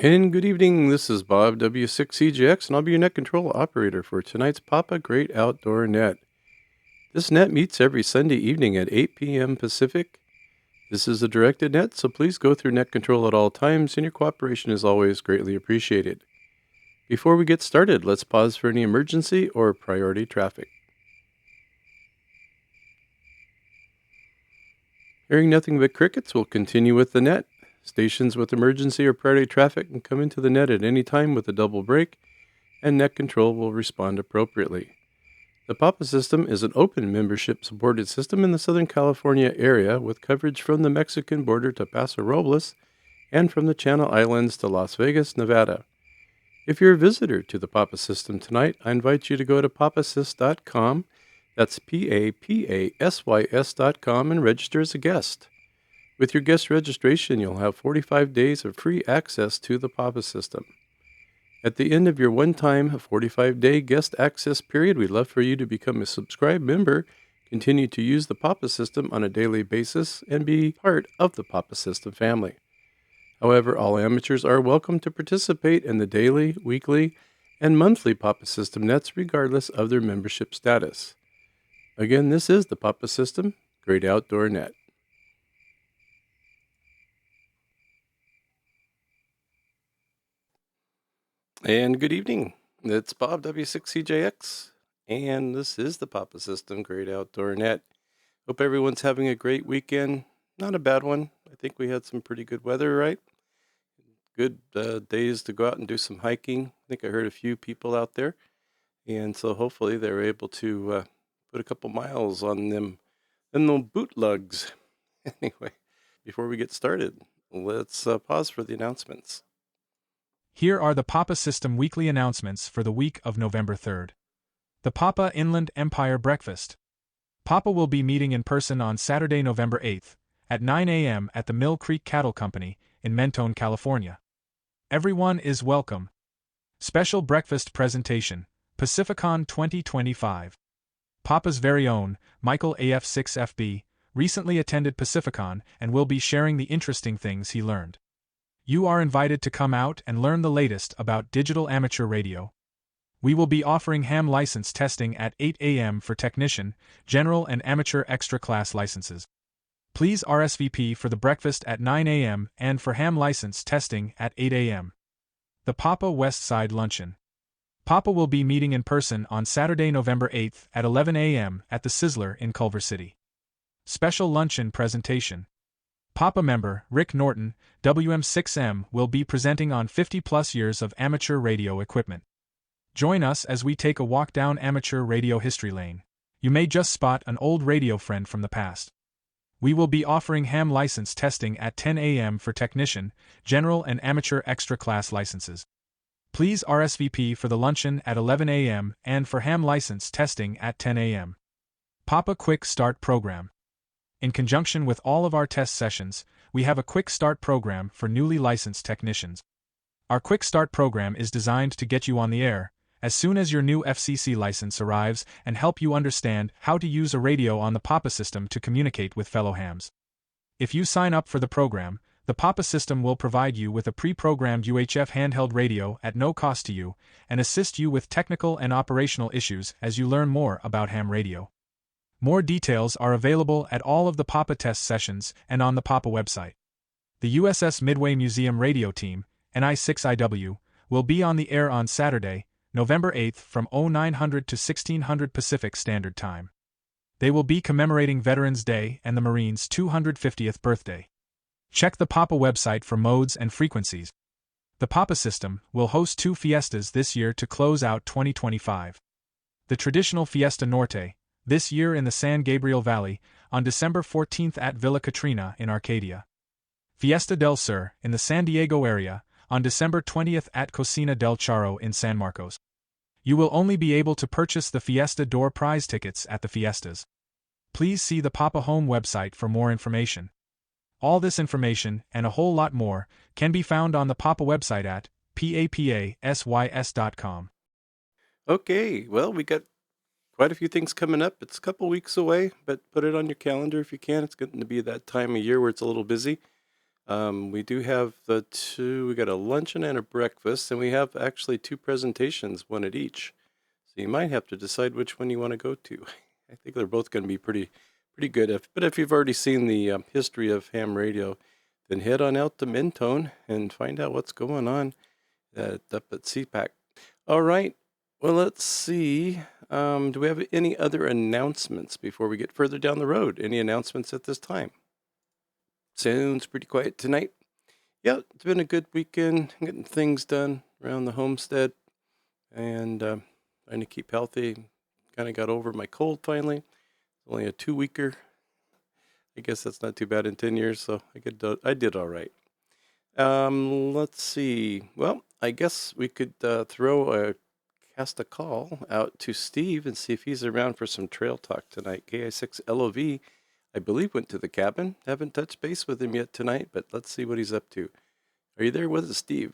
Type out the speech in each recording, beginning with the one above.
And good evening, this is Bob W6CJX, and I'll be your net control operator for tonight's Papa Great Outdoor Net. This net meets every Sunday evening at 8 p.m. Pacific. This is a directed net, so please go through net control at all times, and your cooperation is always greatly appreciated. Before we get started, let's pause for any emergency or priority traffic. Hearing nothing but crickets, we'll continue with the net. Stations with emergency or priority traffic can come into the net at any time with a double break, and net control will respond appropriately. The PAPA system is an open membership supported system in the Southern California area with coverage from the Mexican border to Paso Robles and from the Channel Islands to Las Vegas, Nevada. If you're a visitor to the PAPA system tonight, I invite you to go to papasys.com, that's PAPASYS.com, and register as a guest. With your guest registration, you'll have 45 days of free access to the PAPA system. At the end of your one-time 45-day guest access period, we'd love for you to become a subscribed member, continue to use the PAPA system on a daily basis, and be part of the PAPA system family. However, all amateurs are welcome to participate in the daily, weekly, and monthly PAPA system nets regardless of their membership status. Again, this is the PAPA system, Great Outdoor Net. And good evening. It's Bob W6CJX, and this is the Papa System Great Outdoor Net. Hope everyone's having a great weekend. Not a bad one. I think we had some pretty good weather, right? Good days to go out and do some hiking. I think I heard a few people out there, and so hopefully they're able to put a couple miles on them boot lugs. Anyway, before we get started, let's pause for the announcements. Here are the Papa System weekly announcements for the week of November 3rd. The Papa Inland Empire Breakfast. Papa will be meeting in person on Saturday, November 8th, at 9 a.m. at the Mill Creek Cattle Company in Mentone, California. Everyone is welcome. Special breakfast presentation, Pacificon 2025. Papa's very own, Michael AF6FB, recently attended Pacificon and will be sharing the interesting things he learned. You are invited to come out and learn the latest about digital amateur radio. We will be offering ham license testing at 8 a.m. for technician, general, and amateur extra class licenses. Please RSVP for the breakfast at 9 a.m. and for ham license testing at 8 a.m. The Papa West Side Luncheon. Papa will be meeting in person on Saturday, November 8th at 11 a.m. at the Sizzler in Culver City. Special luncheon presentation. Papa member Rick Norton, WM6M, will be presenting on 50-plus years of amateur radio equipment. Join us as we take a walk down amateur radio history lane. You may just spot an old radio friend from the past. We will be offering ham license testing at 10 a.m. for technician, general, and amateur extra class licenses. Please RSVP for the luncheon at 11 a.m. and for ham license testing at 10 a.m. Papa Quick Start Program. In conjunction with all of our test sessions, we have a Quick Start program for newly licensed technicians. Our Quick Start program is designed to get you on the air as soon as your new FCC license arrives and help you understand how to use a radio on the Papa system to communicate with fellow hams. If you sign up for the program, the Papa system will provide you with a pre-programmed UHF handheld radio at no cost to you and assist you with technical and operational issues as you learn more about ham radio. More details are available at all of the Papa test sessions and on the Papa website. The USS Midway Museum radio team, NI6IW, will be on the air on Saturday, November 8th from 0900 to 1600 Pacific Standard Time. They will be commemorating Veterans Day and the Marines' 250th birthday. Check the Papa website for modes and frequencies. The Papa system will host 2 fiestas this year to close out 2025. The traditional Fiesta Norte, this year in the San Gabriel Valley, on December 14th at Villa Katrina in Arcadia. Fiesta del Sur, in the San Diego area, on December 20th at Cocina del Charro in San Marcos. You will only be able to purchase the Fiesta Door prize tickets at the fiestas. Please see the Papa Home website for more information. All this information, and a whole lot more, can be found on the Papa website at papasys.com. Okay, well, we got quite a few things coming up. It's a couple weeks away, but put it on your calendar if you can. It's going to be that time of year where it's a little busy. We do have we got a luncheon and a breakfast, and we have actually two presentations, one at each. So you might have to decide which one you want to go to. I think they're both going to be pretty good. But if you've already seen the history of ham radio, then head on out to Mentone and find out what's going on up at CPAC. All right. Well, let's see. Do we have any other announcements before we get further down the road? Any announcements at this time? Sounds pretty quiet tonight. Yeah, it's been a good weekend, getting things done around the homestead and trying to keep healthy. Kind of got over my cold finally. It's only a 2-weeker. I guess that's not too bad in 10 years, so I did all right. Let's see. Well, I guess we could cast a call out to Steve and see if he's around for some trail talk tonight. KI6 LOV, I believe, went to the cabin. Haven't touched base with him yet tonight, but let's see what he's up to. Are you there with us, Steve?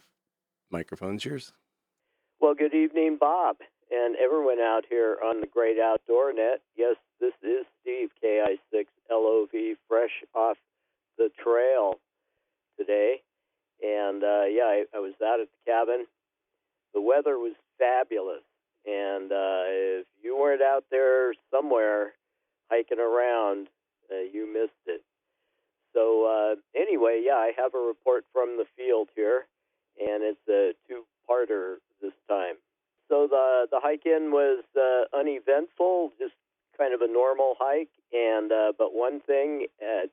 Microphone's yours. Well, good evening, Bob, and everyone out here on the Great Outdoor Net. Yes, this is Steve, KI6LOV, fresh off the trail today. And, I was out at the cabin. The weather was fabulous. And if you weren't out there somewhere hiking around, you missed it. So anyway, I have a report from the field here, and it's a two-parter this time. So the hike-in was uneventful, just kind of a normal hike, and but one thing,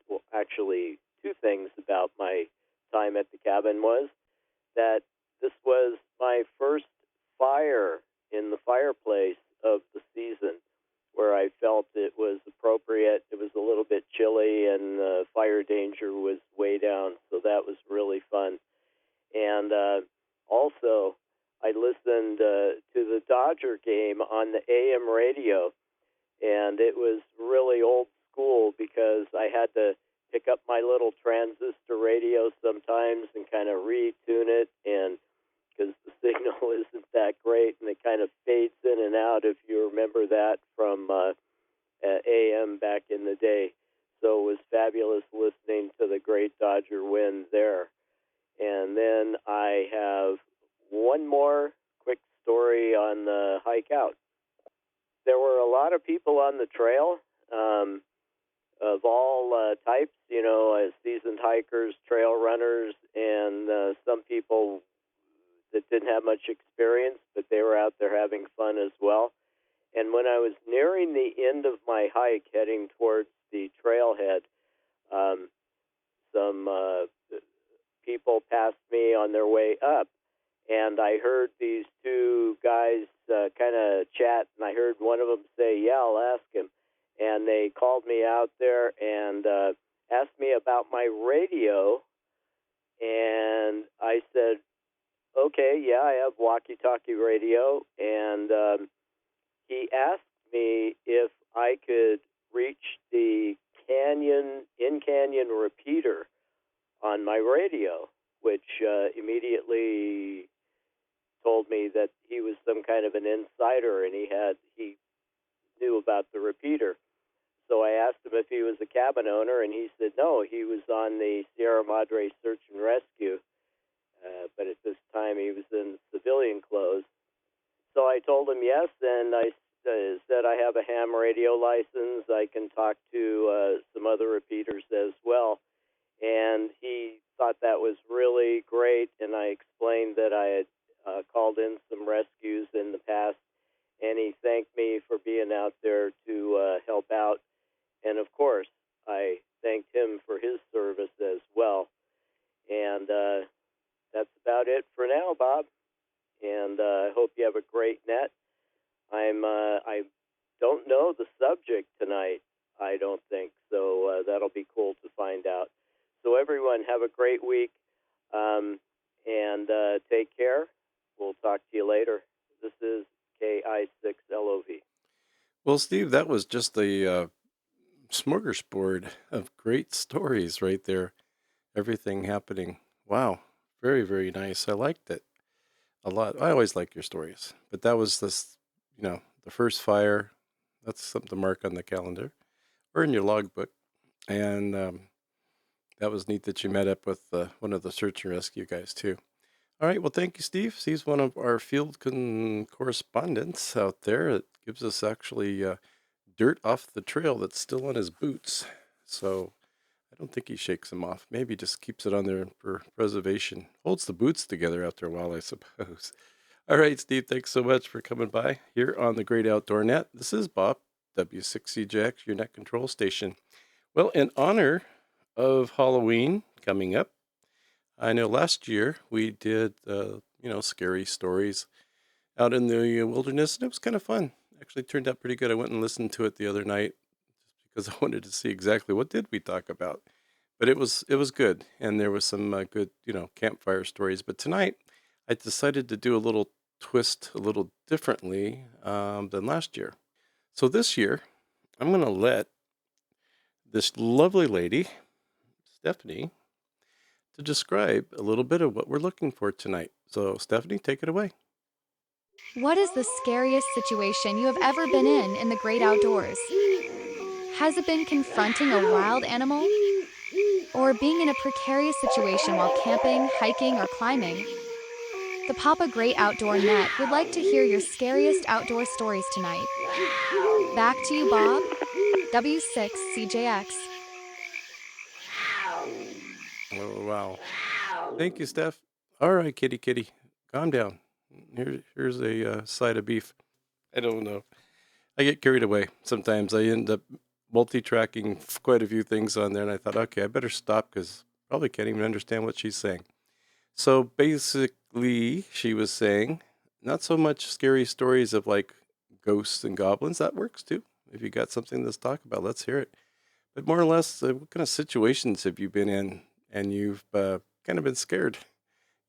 well, actually two things about my time at the cabin was that this was my first fire in the fireplace of the season, where I felt it was appropriate. It was a little bit chilly, and fire danger was way down, so that was really fun. And also, I listened to the Dodger game on the AM radio, and it was really old school because I had to pick up my little transistor radio sometimes and kind of retune it, and because the signal isn't that great, and it kind of fades in and out, if you remember that from AM back in the day. So it was fabulous listening to the great Dodger win there. And then I have one more quick story on the hike out. There were a lot of people on the trail of all types, seasoned hikers, trail runners, and some people that didn't have much experience, but they were out there having fun as well. And when I was nearing the end of my hike, heading towards the trailhead, some people passed me on their way up, and I heard these two guys kind of chat, and I heard one of them say, "Yeah, I'll ask him." And they called me out there and asked me about my radio, and I said, "Okay, yeah, I have walkie-talkie radio." And he asked me if I could reach the in-canyon repeater on my radio, which immediately told me that he was some kind of an insider, and he knew about the repeater. So I asked him if he was a cabin owner, and he said no, he was on the Sierra Madre Search and Rescue, but at this time he was in civilian clothes. So I told him yes, and I said I have a ham radio license. I can talk to some other repeaters as well. And he thought that was really great, and I explained that I had called in some rescues in the past, and he thanked me for being out there to help out. And, of course, I thanked him for his service as well. And that's about it for now, Bob. And I hope you have a great net. I don't know the subject tonight, I don't think, so that'll be cool to find out. So everyone, have a great week, and take care. We'll talk to you later. This is KI6LOV. Well, Steve, that was just a smorgasbord of great stories right there. Everything happening. Wow. Very, very nice. I liked it a lot. I always like your stories, but that was the first fire. That's something to mark on the calendar or in your logbook. And That was neat that you met up with one of the search and rescue guys too. All right, well, thank you, Steve. Steve's one of our field correspondents out there. It gives us actually dirt off the trail that's still on his boots. So I don't think he shakes them off. Maybe just keeps it on there for preservation. Holds the boots together after a while, I suppose. All right, Steve, thanks so much for coming by here on the Great Outdoor Net. This is Bob, W6CJX, your net control station. Well, in honor of Halloween coming up, I know last year we did, scary stories out in the wilderness, and it was kind of fun. Actually turned out pretty good. I went and listened to it the other night just because I wanted to see exactly what did we talk about. But it was good, and there was some good, campfire stories. But tonight, I decided to do a little twist a little differently than last year. So this year, I'm going to let this lovely lady, Stephanie, to describe a little bit of what we're looking for tonight. So, Stephanie, take it away. What is the scariest situation you have ever been in the great outdoors? Has it been confronting a wild animal? Or being in a precarious situation while camping, hiking, or climbing? The Papa Great Outdoor Net would like to hear your scariest outdoor stories tonight. Back to you, Bob. W6CJX. Oh, wow. Thank you, Steph. All right, kitty, calm down. Here's a side of beef. I don't know. I get carried away. Sometimes I end up multi-tracking quite a few things on there, and I thought, okay, I better stop because probably can't even understand what she's saying. So basically, she was saying, not so much scary stories of like ghosts and goblins. That works too. If you got something to talk about, let's hear it. But more or less, what kind of situations have you been in and you've kind of been scared?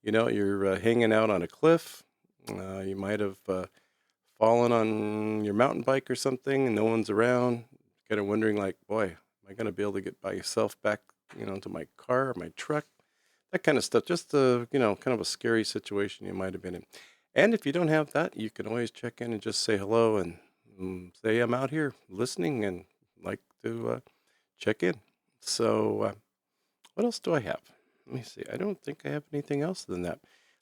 You're hanging out on a cliff. You might have fallen on your mountain bike or something and no one's around. Kind of wondering like, boy, am I going to be able to get by myself back, to my car or my truck? That kind of stuff. Just kind of a scary situation you might have been in. And if you don't have that, you can always check in and just say hello and say I'm out here listening and like to check in. So what else do I have? Let me see. I don't think I have anything else than that.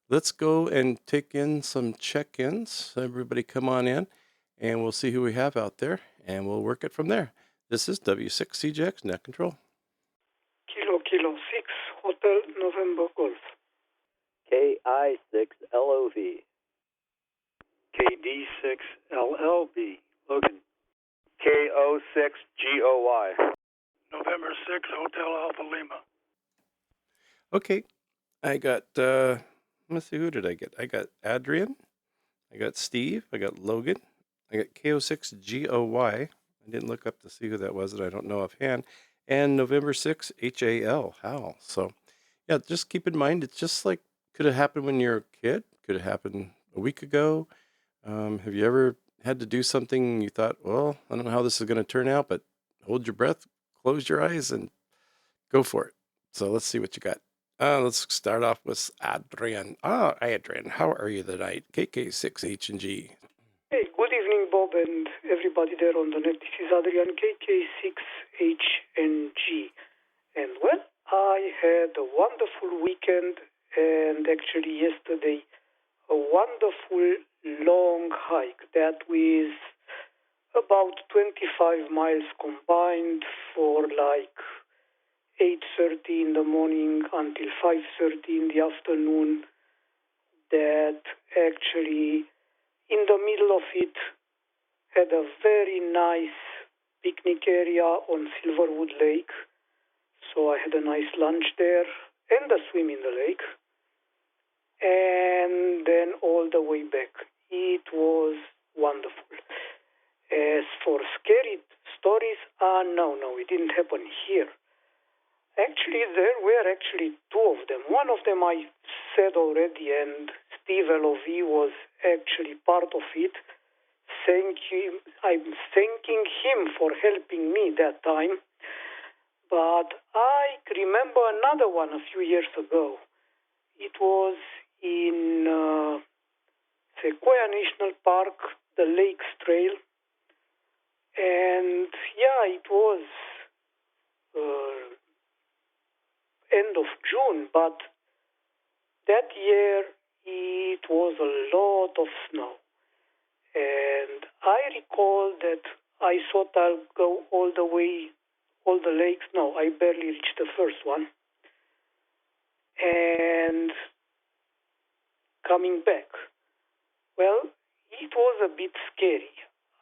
Let's go and take in some check-ins. Everybody come on in, and we'll see who we have out there, and we'll work it from there. This is W6CJX Net Control. Kilo 6, Hotel November Golf. KI6LOV. KD6LLB, Logan. KO6GOY. November 6, Hotel Alpha Lima. Okay, I got, let's see, who did I get? I got Adrian, I got Steve, I got Logan, I got KO6GOY. I didn't look up to see who that was, and I don't know offhand. And November 6, Hal. So, yeah, just keep in mind, it's just like, could have happened when you're a kid, could have happened a week ago. Have you ever had to do something and you thought, well, I don't know how this is going to turn out, but hold your breath, close your eyes, and go for it. So let's see what you got. Let's start off with Adrian. Adrian, how are you tonight? KK6H&G. Hey, good evening, Bob, and everybody there on the net. This is Adrian, KK6HNG. And, well, I had a wonderful weekend, and actually yesterday, a wonderful long hike that was about 25 miles combined for like 8:30 in the morning until 5:30 in the afternoon. That actually, in the middle of it, had a very nice picnic area on Silverwood Lake. So I had a nice lunch there and a swim in the lake. And then all the way back. It was wonderful. As for scary stories, no, it didn't happen here. Actually, there were actually two of them. One of them I said already, and Steve LOV was actually part of it. I'm thanking him for helping me that time. But I remember another one a few years ago. It was in Sequoia National Park, the Lakes Trail. And yeah, it was end of June, but that year it was a lot of snow. And I recall that I thought I'll go all the way, all the lakes. No, I barely reached the first one. And coming back, well, it was a bit scary.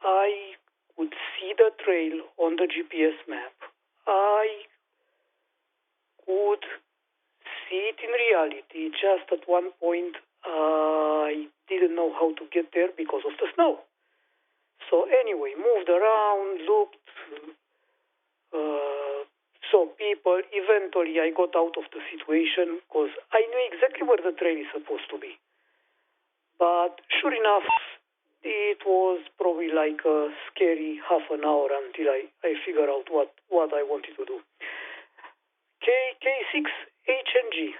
I could see the trail on the GPS map. I could see it in reality. Just at one point, I didn't know how to get there because of the snow. So anyway, moved around, looked, saw people. Eventually, I got out of the situation because I knew exactly where the trail is supposed to be. But sure enough, it was probably like a scary half an hour until I figured out what I wanted to do. K6HNG,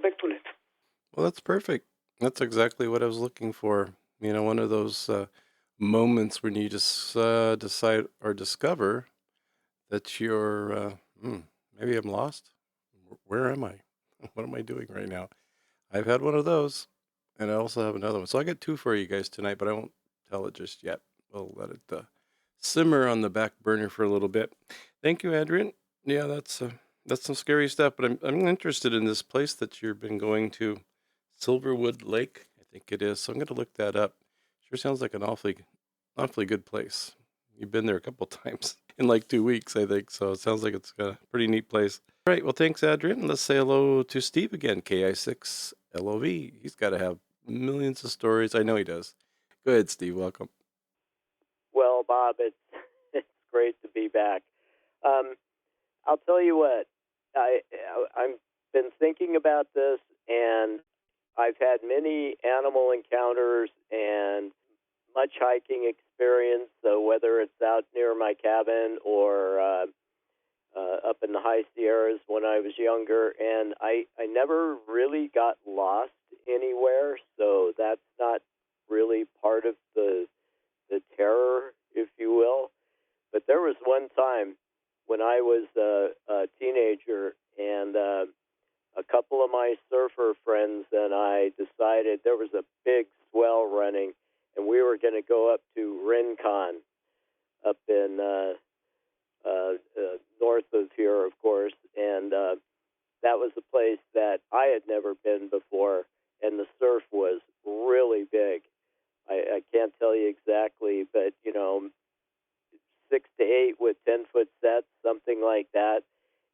back to net. Well, that's perfect. That's exactly what I was looking for. You know, one of those moments when you just decide or discover that you're, maybe I'm lost. Where am I? What am I doing right now? I've had one of those, and I also have another one. So I got two for you guys tonight, but I won't tell it just yet. We'll let it simmer on the back burner for a little bit. Thank you, Adrian. Yeah, that's some scary stuff, but I'm interested in this place that you've been going to, Silverwood Lake, I think it is. So I'm going to look that up. Sure sounds like an awfully good place. You've been there a couple times in like 2 weeks, I think. So it sounds like it's a pretty neat place. All right. Well, thanks, Adrian. Let's say hello to Steve again, KI6LOV. He's got to have millions of stories. I know he does. Go ahead, Steve. Welcome. Well, Bob, it's great to be back. I'll tell you what, I've been thinking about this, and I've had many animal encounters and much hiking experience. So whether it's out near my cabin or up in the high Sierras when I was younger, and I never really got lost anywhere. So that's not really part of the terror, if you will. But there was one time when I was a teenager, and a couple of my surfer friends and I decided there was a big swell running, and we were going to go up to Rincon up in north of here, of course, and that was a place that I had never been before, and the surf was really big. I can't tell you exactly, but, 6 to 8 with 10-foot sets, something like that.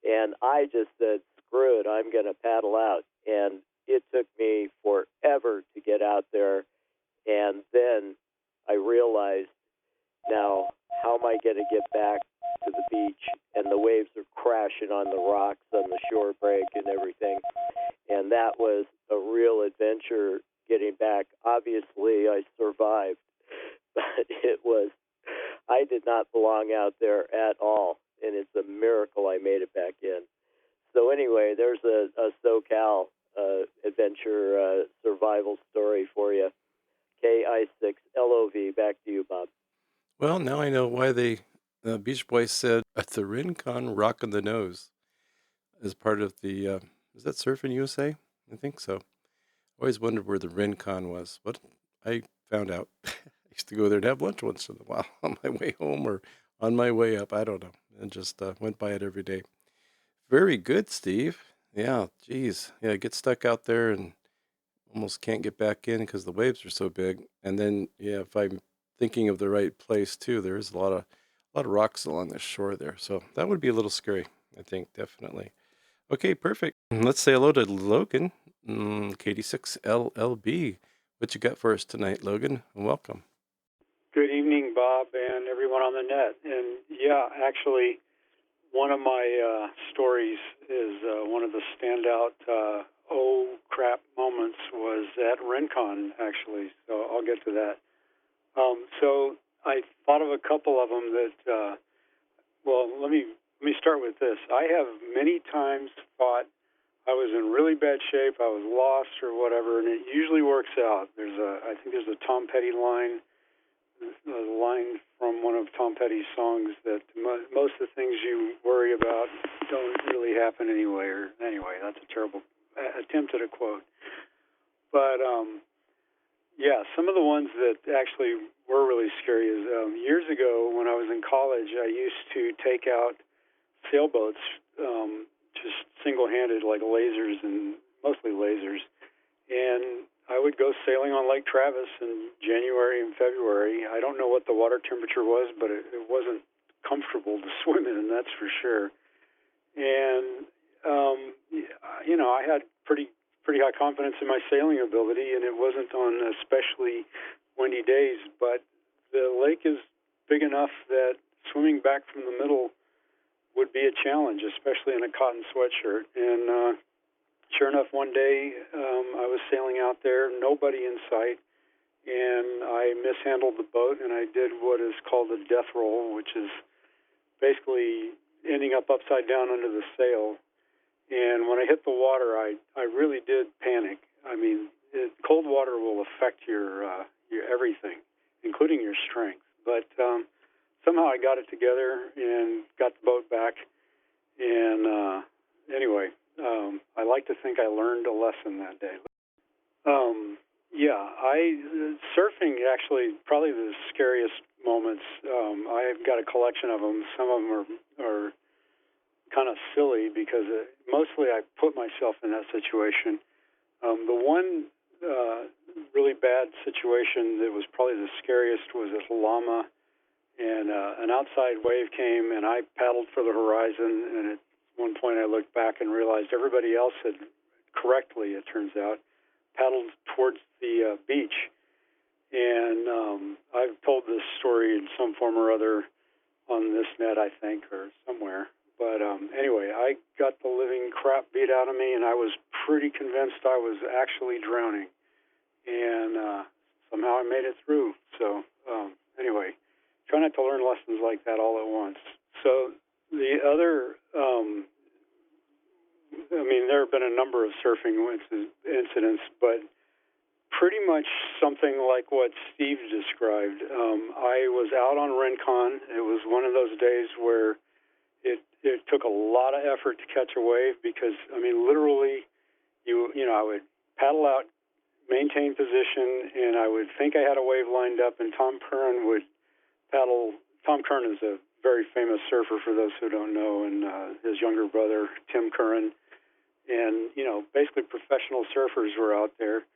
And I just said, screw it, I'm going to paddle out. And it took me forever to get out there. And then I realized, now, how am I going to get back to the beach? And the waves are crashing on the rocks on the shore break and everything. And that was a real adventure getting back. Obviously, I survived, but I did not belong out there at all, and it's a miracle I made it back in. So anyway, there's a SoCal adventure survival story for you. KI6LOV, back to you, Bob. Well, now I know why the Beach Boys said at the Rincon Rock in the Nose as part of the, is that Surfing USA? I think so. Always wondered where the Rincon was. But I found out. I used to go there to have lunch once in a while on my way home or on my way up. I don't know. And just went by it every day. Very good, Steve. Yeah, geez. Yeah, I get stuck out there and almost can't get back in because the waves are so big. And then, yeah, if I'm thinking of the right place too, there's a lot of rocks along the shore there. So that would be a little scary, I think, definitely. Okay, perfect. Let's say hello to Logan, KD6LLB. What you got for us tonight, Logan? Welcome. Good evening, Bob, and everyone on the net. And yeah, actually, one of my stories is one of the standout oh crap moments was at Rincon, actually. So I'll get to that. So I thought of a couple of them that. Well, let me start with this. I have many times thought I was in really bad shape, I was lost or whatever, and it usually works out. I think there's a Tom Petty line. A line from one of Tom Petty's songs that most of the things you worry about don't really happen anyway. Or anyway, That's a terrible attempt at a quote. But yeah, some of the ones that actually were really scary is years ago when I was in college, I used to take out sailboats just single-handed, like lasers, and mostly lasers. And I would go sailing on Lake Travis in January and February. I don't know what the water temperature was, but it wasn't comfortable to swim in, that's for sure. And you know, I had pretty high confidence in my sailing ability, and it wasn't on especially windy days. But the lake is big enough that swimming back from the middle would be a challenge, especially in a cotton sweatshirt. And sure enough, one day I was sailing out there, nobody in sight, and I mishandled the boat, and I did what is called a death roll, which is basically ending up upside down under the sail. And when I hit the water, I really did panic. I mean, cold water will affect your everything, including your strength. But somehow I got it together and got the boat back. And anyway, I like to think I learned a lesson that day. Yeah, surfing actually probably the scariest moments. I've got a collection of them. Some of them are kind of silly because mostly I put myself in that situation. The one really bad situation that was probably the scariest was at Lama, and an outside wave came, and I paddled for the horizon, and at one point I looked back and realized everybody else had correctly, it turns out, paddled towards the beach. And I've told this story in some form or other on this net, I think, or somewhere. But anyway, I got the living crap beat out of me, and I was pretty convinced I was actually drowning. And somehow I made it through. So anyway, try not to learn lessons like that all at once. So the other, I mean, there have been a number of surfing incidents, but pretty much something like what Steve described. I was out on Rincon. It was one of those days where it took a lot of effort to catch a wave because, I mean, literally, you know, I would paddle out, maintain position, and I would think I had a wave lined up, and Tom Curran would paddle. Tom Curran is a very famous surfer, for those who don't know, and his younger brother, Tim Curran. And, you know, basically professional surfers were out there,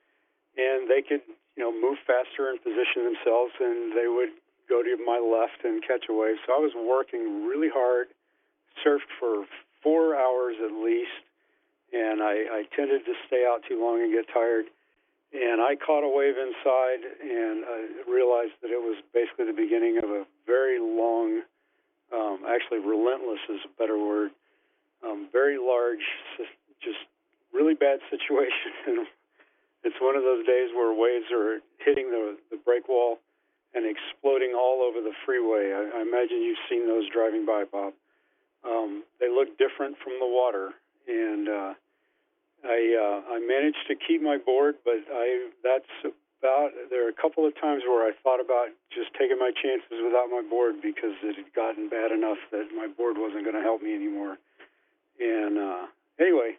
and they could, you know, move faster and position themselves, and they would go to my left and catch a wave. So I was working really hard, surfed for 4 hours at least, and I tended to stay out too long and get tired. And I caught a wave inside, and I realized that it was basically the beginning of a very long, actually relentless is a better word, very large, just really bad situation. And it's one of those days where waves are hitting the break wall and exploding all over the freeway. I imagine you've seen those driving by, Bob. They look different from the water, and I managed to keep my board, but there are a couple of times where I thought about just taking my chances without my board because it had gotten bad enough that my board wasn't going to help me anymore. And anyway,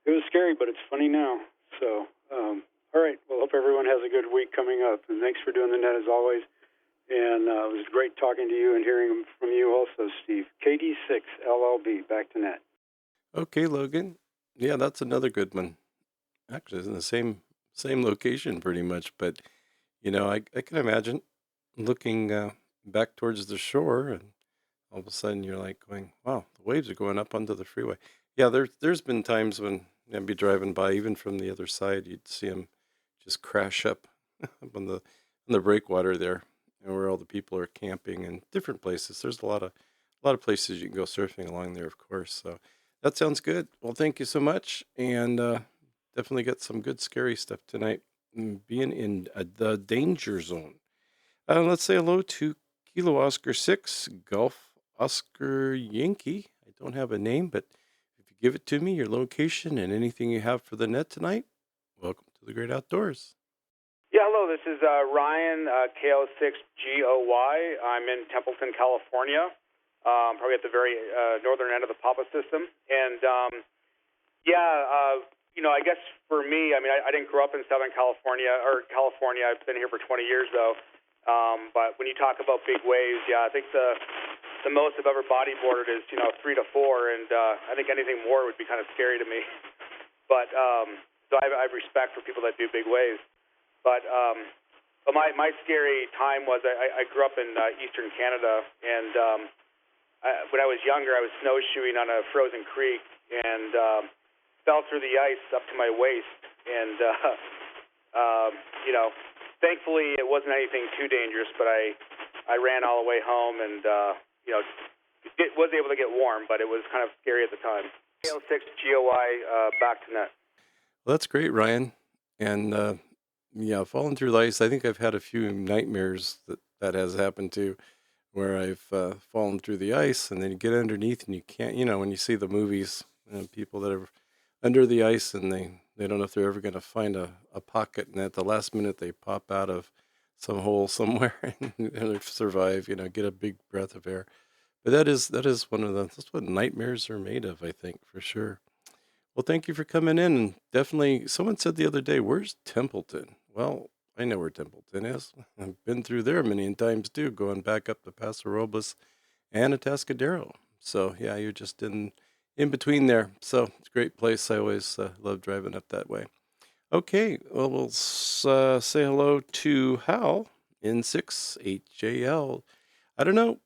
it was scary, but it's funny now. So, all right. Well, hope everyone has a good week coming up. And thanks for doing the net as always. And it was great talking to you and hearing from you also, Steve. KD6 LLB, back to net. Okay, Logan. Yeah, that's another good one. Actually, it's in the same location pretty much. But, you know, I can imagine looking back towards the shore, and all of a sudden you're like going, wow, the waves are going up onto the freeway. Yeah, there's been times when I'd be driving by, even from the other side, you'd see them just crash up on the breakwater there, and where all the people are camping and different places. There's a lot of places you can go surfing along there, of course. So that sounds good. Well, thank you so much, and definitely got some good scary stuff tonight. Being in the danger zone. Let's say hello to Kilo Oscar 6 Golf Oscar Yankee. I don't have a name, but if you give it to me, your location, and anything you have for the net tonight, welcome to the Great Outdoors. Yeah, hello, this is Ryan, KO6GOY. I'm in Templeton, California, probably at the very northern end of the Papa system. And Yeah, I guess for me, I mean, I didn't grow up in Southern California or California. I've been here for 20 years though. But when you talk about big waves, yeah, I think the most I've ever bodyboarded is 3 to 4, and I think anything more would be kind of scary to me. But so I have respect for people that do big waves. But my scary time was I grew up in eastern Canada, and when I was younger, I was snowshoeing on a frozen creek and fell through the ice up to my waist. And thankfully it wasn't anything too dangerous. But I ran all the way home, and was able to get warm, but it was kind of scary at the time. KL6 GOI back to net. Well, that's great, Ryan. And yeah, falling through the ice. I think I've had a few nightmares that has happened to, where I've fallen through the ice, and then you get underneath and you can't. When you see the movies, people that are under the ice and they don't know if they're ever going to find a pocket, and at the last minute they pop out of some hole somewhere and they survive. Get a big breath of air. But that is that's what nightmares are made of, I think, for sure. Well, thank you for coming in. And definitely, someone said the other day, "Where's Templeton?" Well, I know where Templeton is. I've been through there many times too, going back up to Paso Robles and Atascadero. So yeah, you're just in between there. So it's a great place. I always love driving up that way. Okay, well, we'll say hello to Hal in 6HJL. I don't know,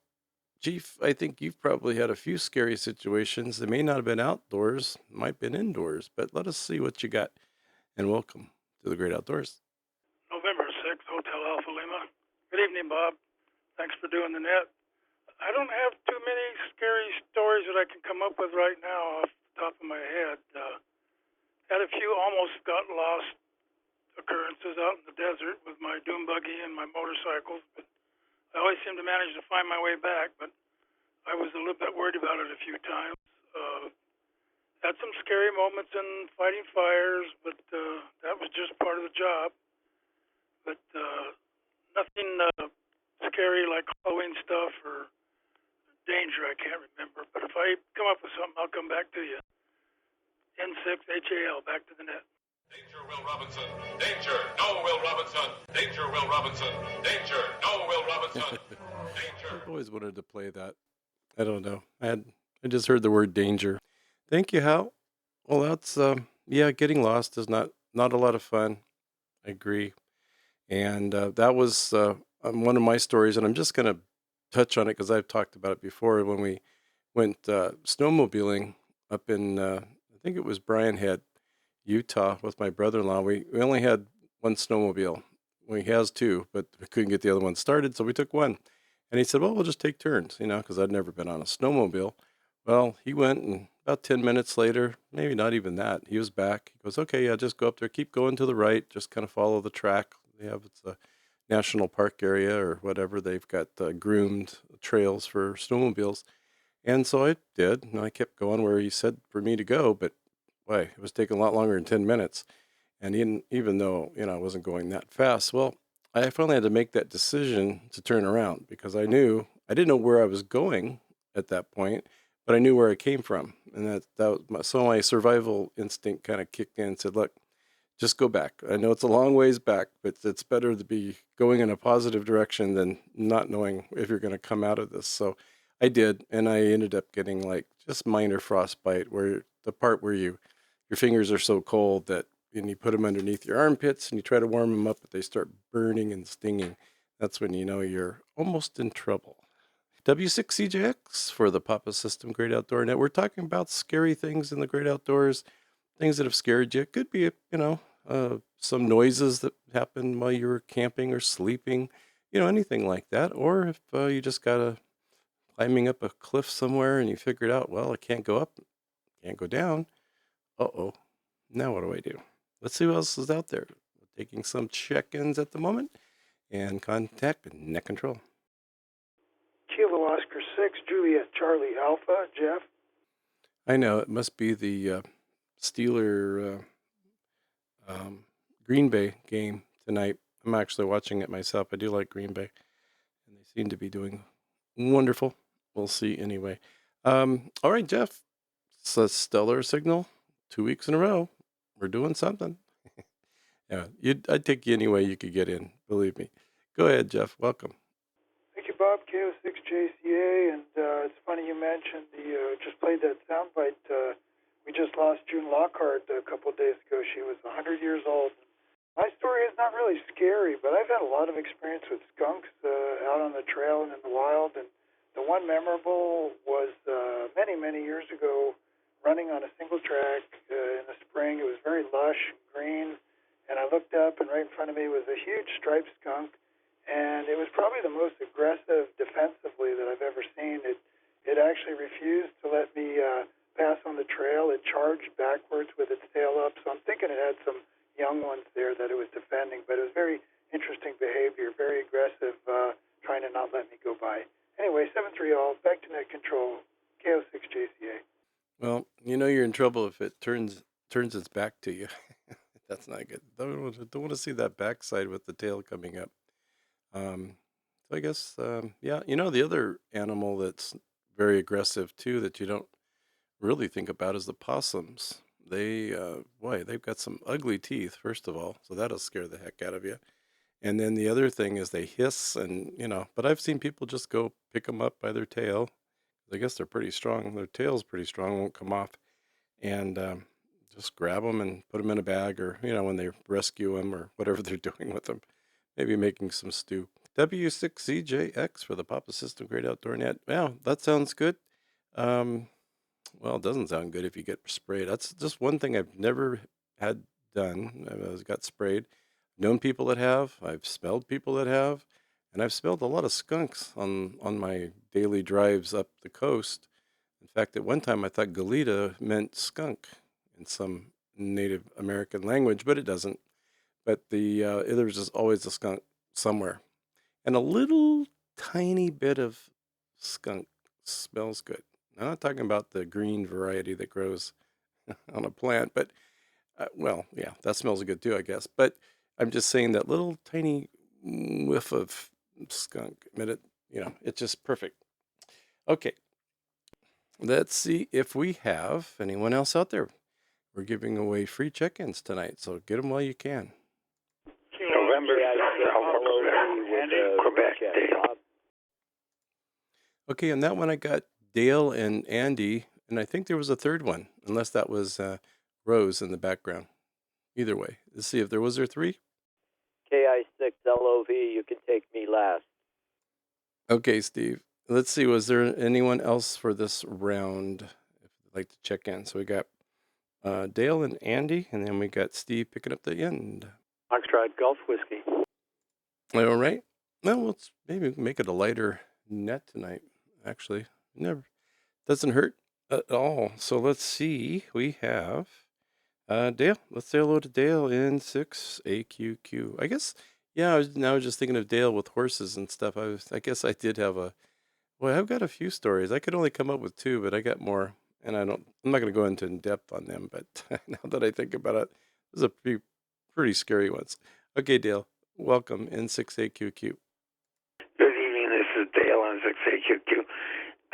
Chief, I think you've probably had a few scary situations. They may not have been outdoors, might have been indoors, but let us see what you got. And welcome to the Great Outdoors. November 6th, Hotel Alpha Lima. Good evening, Bob. Thanks for doing the net. I don't have too many scary stories that I can come up with right now off the top of my head. Had a few almost got lost occurrences out in the desert with my dune buggy and my motorcycles, but I always seem to manage to find my way back, but I was a little bit worried about it a few times. Had some scary moments in fighting fires, but that was just part of the job. But nothing scary like Halloween stuff or danger, I can't remember. But if I come up with something, I'll come back to you. N6HAL, back to the net. Danger, Will Robinson. Danger, no, Will Robinson. Danger, Will Robinson. Danger, no, Will Robinson. Danger. I've always wanted to play that. I don't know. I just heard the word danger. Thank you, Hal. Well, that's getting lost is not a lot of fun. I agree. And that was one of my stories, and I'm just going to touch on it because I've talked about it before. When we went snowmobiling up in, I think it was Brian Head, Utah, with my brother-in-law. We only had one snowmobile. He has two, but we couldn't get the other one started, so we took one. And he said, well, we'll just take turns, because I'd never been on a snowmobile. Well, he went, and about 10 minutes later, maybe not even that, he was back. He goes, okay, yeah, just go up there, keep going to the right, just kind of follow the track. It's a national park area or whatever. They've got groomed trails for snowmobiles. And so I did, and I kept going where he said for me to go, but boy, it was taking a lot longer than 10 minutes. And even though, I wasn't going that fast, well, I finally had to make that decision to turn around because I didn't know where I was going at that point, but I knew where I came from. And so my survival instinct kind of kicked in and said, look, just go back. I know it's a long ways back, but it's better to be going in a positive direction than not knowing if you're going to come out of this. So I did, and I ended up getting like just minor frostbite, where the part where your fingers are so cold that and you put them underneath your armpits and you try to warm them up, but they start burning and stinging. That's when you know you're almost in trouble. W6CJX for the Papa System Great Outdoor Net. We're talking about scary things in the great outdoors, things that have scared you. It could be, some noises that happen while you were camping or sleeping, anything like that. Or if you just got climbing up a cliff somewhere and you figured out, well, I can't go up, can't go down. Uh-oh, now what do I do? Let's see who else is out there. We're taking some check-ins at the moment and contact Net Control. Kilo Oscar 6, Juliet Charlie Alpha, Jeff. I know, it must be the Steeler Green Bay game tonight. I'm actually watching it myself. I do like Green Bay, and they seem to be doing wonderful. We'll see anyway. All right, Jeff. It's a stellar signal 2 weeks in a row. We're doing something. Yeah, I'd take you any way you could get in. Believe me. Go ahead, Jeff. Welcome. Thank you, Bob. KO6JCA, and it's funny you mentioned just played that soundbite. We just lost June Lockhart a couple of days ago. She was 100 years old. My story is not really scary, but I've had a lot of experience with skunks out on the trail and in the wild. And the one memorable was many years ago, running on a single track in the spring. It was very lush and green, and I looked up, and right in front of me was a huge striped skunk. And it was probably the most aggressive defensively that I've ever seen. It actually refused to let me pass on the trail. It charged backwards with its tail up. So I'm thinking it had some young ones there that it was defending. But it was very interesting behavior, very aggressive, trying to not let me go by. Anyway, 7-3 all, back to net control, KO6JCA. Well, you're in trouble if it turns its back to you. That's not good. Don't want to see that backside with the tail coming up. So I guess, yeah, the other animal that's very aggressive too that you don't really think about is the possums. They've got some ugly teeth, first of all, so that'll scare the heck out of you. And then the other thing is they hiss and, but I've seen people just go pick them up by their tail. I guess they're pretty strong. Their tail's pretty strong, won't come off. And just grab them and put them in a bag or, when they rescue them or whatever they're doing with them. Maybe making some stew. W6CJX for the Papa System Great Outdoor Net. Well, that sounds good. Well, it doesn't sound good if you get sprayed. That's just one thing I've never had done. I got sprayed. Known people that have. I've smelled people that have. And I've smelled a lot of skunks on my daily drives up the coast. In fact, at one time I thought Galita meant skunk in some Native American language, but it doesn't. But there was just always a skunk somewhere. And a little tiny bit of skunk smells good. I'm not talking about the green variety that grows on a plant, but, well, yeah, that smells good too, I guess. But I'm just saying that little tiny whiff of skunk, it's just perfect. Okay, let's see if we have anyone else out there. We're giving away free check-ins tonight, so get them while you can. November 3rd, Andy, Quebec, Dale. Okay, on that one I got Dale and Andy, and I think there was a third one, unless that was Rose in the background. Either way, let's see if there was there three. KI6LOV, you can take me last. Okay, Steve. Let's see, was there anyone else for this round if you'd like to check in? So we got Dale and Andy, and then we got Steve picking up the end. Foxtrot Gulf Whiskey. All right. Well, let's maybe make it a lighter net tonight, actually. Never doesn't hurt at all. So let's see. We have Dale. Let's say hello to Dale in 6AQQ. I guess, yeah, I was just thinking of Dale with horses and stuff. I guess I did have I've got a few stories. I could only come up with 2, but I got more, and I'm not going to go into in depth on them, but now that I think about it, those are pretty scary ones. Okay, Dale, welcome in 6AQQ. Good evening. This is Dale on 6AQQ.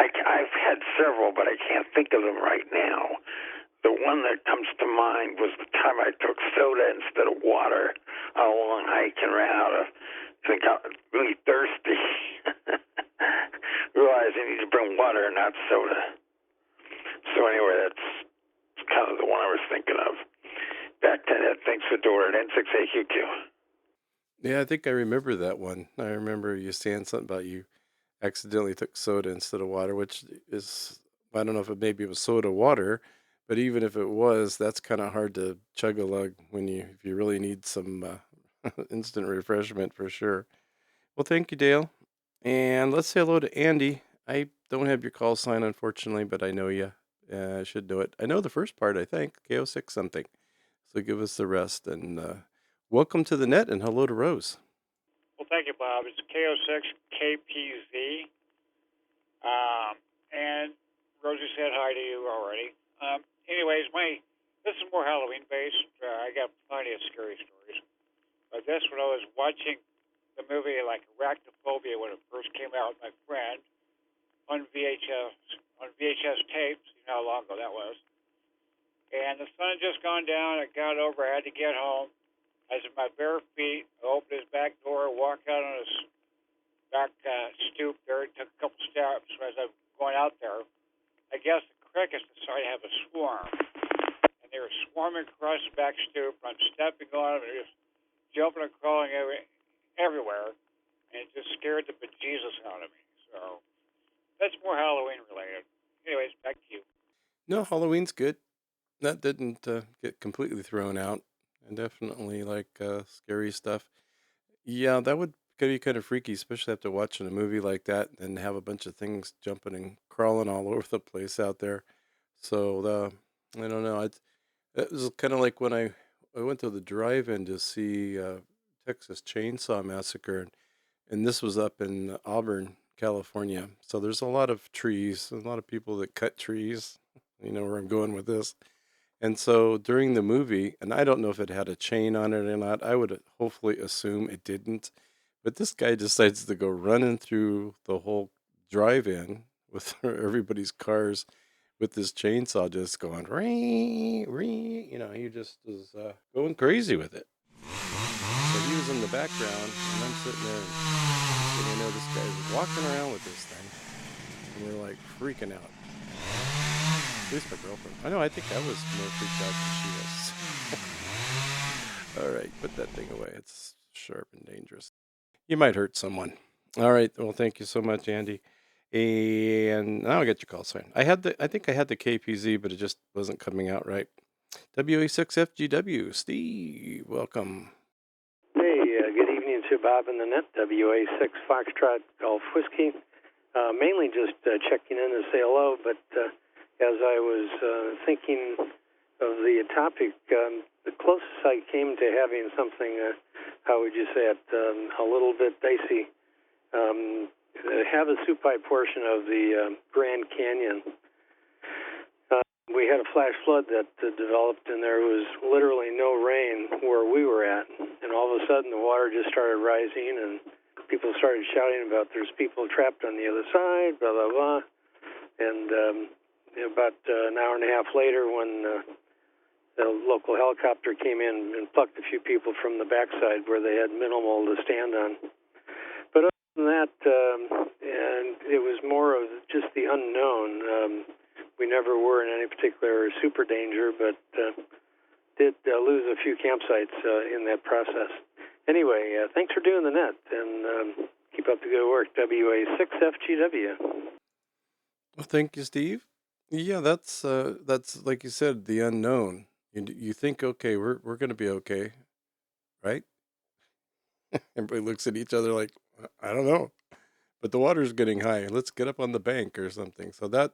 I've had several, but I can't think of them right now. The one that comes to mind was the time I took soda instead of water on a long hike and ran out of, I got really thirsty. Realized I need to bring water and not soda. So anyway, that's kind of the one I was thinking of. Back to that. Thanks for doing it. N6AQQ. Yeah, I think I remember that one. I remember you saying something about you accidentally took soda instead of water, which is, I don't know if maybe it was soda water, but even if it was, that's kind of hard to chug a lug if you really need some instant refreshment for sure. Well, thank you, Dale. And let's say hello to Andy. I don't have your call sign, unfortunately, but I know you. I should know it. I know the first part, I think, KO6 something. So give us the rest. And welcome to the net, and hello to Rose. Well, thank you, Bob. It's KO6KPZ. And Rosie said hi to you already. Anyways, this is more Halloween-based. I got plenty of scary stories. But this, when I was watching the movie like Arachnophobia when it first came out with my friend on VHS tapes, you know how long ago that was. And the sun had just gone down. I got over. I had to get home. I was in my bare feet. I opened his back door, walked out on his back stoop there, took a couple steps. As I was going out there, I guess the crickets decided to have a swarm. And they were swarming across the back stoop. I'm stepping on them and just jumping and crawling everywhere. And it just scared the bejesus out of me. So that's more Halloween related. Anyways, back to you. No, Halloween's good. That didn't get completely thrown out. And definitely like scary stuff. Yeah, that would be kind of freaky, especially after watching a movie like that and have a bunch of things jumping and crawling all over the place out there. So I don't know. It was kind of like when I went to the drive-in to see Texas Chainsaw Massacre, and this was up in Auburn, California. So there's a lot of trees, a lot of people that cut trees. You know where I'm going with this. And so during the movie, and I don't know if it had a chain on it or not, I would hopefully assume it didn't. But this guy decides to go running through the whole drive-in with everybody's cars with this chainsaw just going, ring, ring. You know, he just is going crazy with it. So he was in the background, and I'm sitting there, and I know this guy's walking around with this thing, and we're like freaking out. At least my girlfriend. I know, I think I was more freaked out than she was. All right, put that thing away. It's sharp and dangerous. You might hurt someone. All right, well, thank you so much, Andy. And now I get your call sign. I think I had the KPZ, but it just wasn't coming out right. WA6FGW, Steve, welcome. Hey, good evening to Bob and the net, WA6 Foxtrot Golf Whiskey. Mainly just checking in to say hello, but as I was thinking of the topic, the closest I came to having something, how would you say it, a little bit dicey, have a Supai portion of the Grand Canyon. We had a flash flood that developed, and there was literally no rain where we were at. And all of a sudden, the water just started rising, and people started shouting about there's people trapped on the other side, blah, blah, blah. And about an hour and a half later, when the local helicopter came in and plucked a few people from the backside where they had minimal to stand on. But other than that, and it was more of just the unknown. We never were in any particular super danger, but did lose a few campsites in that process. Anyway, thanks for doing the net, and keep up the good work. WA6FGW. Well, thank you, Steve. Yeah, that's like you said, the unknown. You think, okay, we're going to be okay, right? Everybody looks at each other like, I don't know, but the water's getting high. Let's get up on the bank or something. So that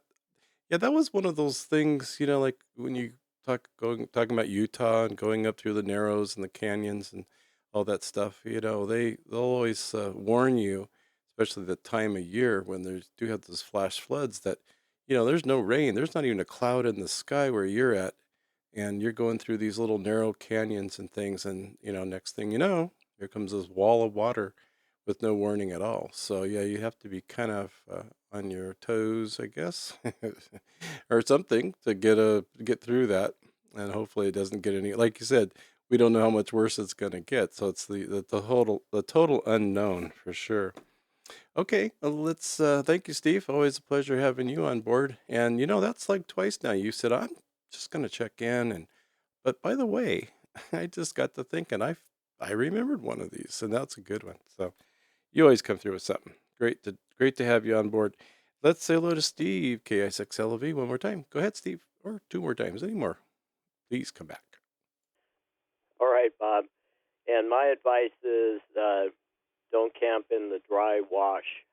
was one of those things, like when you talking about Utah and going up through the Narrows and the canyons and all that stuff. They'll always warn you, especially the time of year when they do have those flash floods, that there's no rain. There's not even a cloud in the sky where you're at, and you're going through these little narrow canyons and things, and next thing you know, here comes this wall of water with no warning at all. So yeah, you have to be kind of on your toes, I guess, or something to get through that. And hopefully it doesn't get any, like you said, we don't know how much worse it's going to get. So it's the total unknown for sure. Okay, let's thank you, Steve. Always a pleasure having you on board. And that's like twice now. You said I'm just going to check in, but by the way, I just got to thinking I remembered one of these, and that's a good one. So you always come through with something. Great to have you on board. Let's say hello to Steve, KI6LV, one more time. Go ahead, Steve, or two more times, any more. Please come back. All right, Bob. And my advice is don't camp in the dry wash.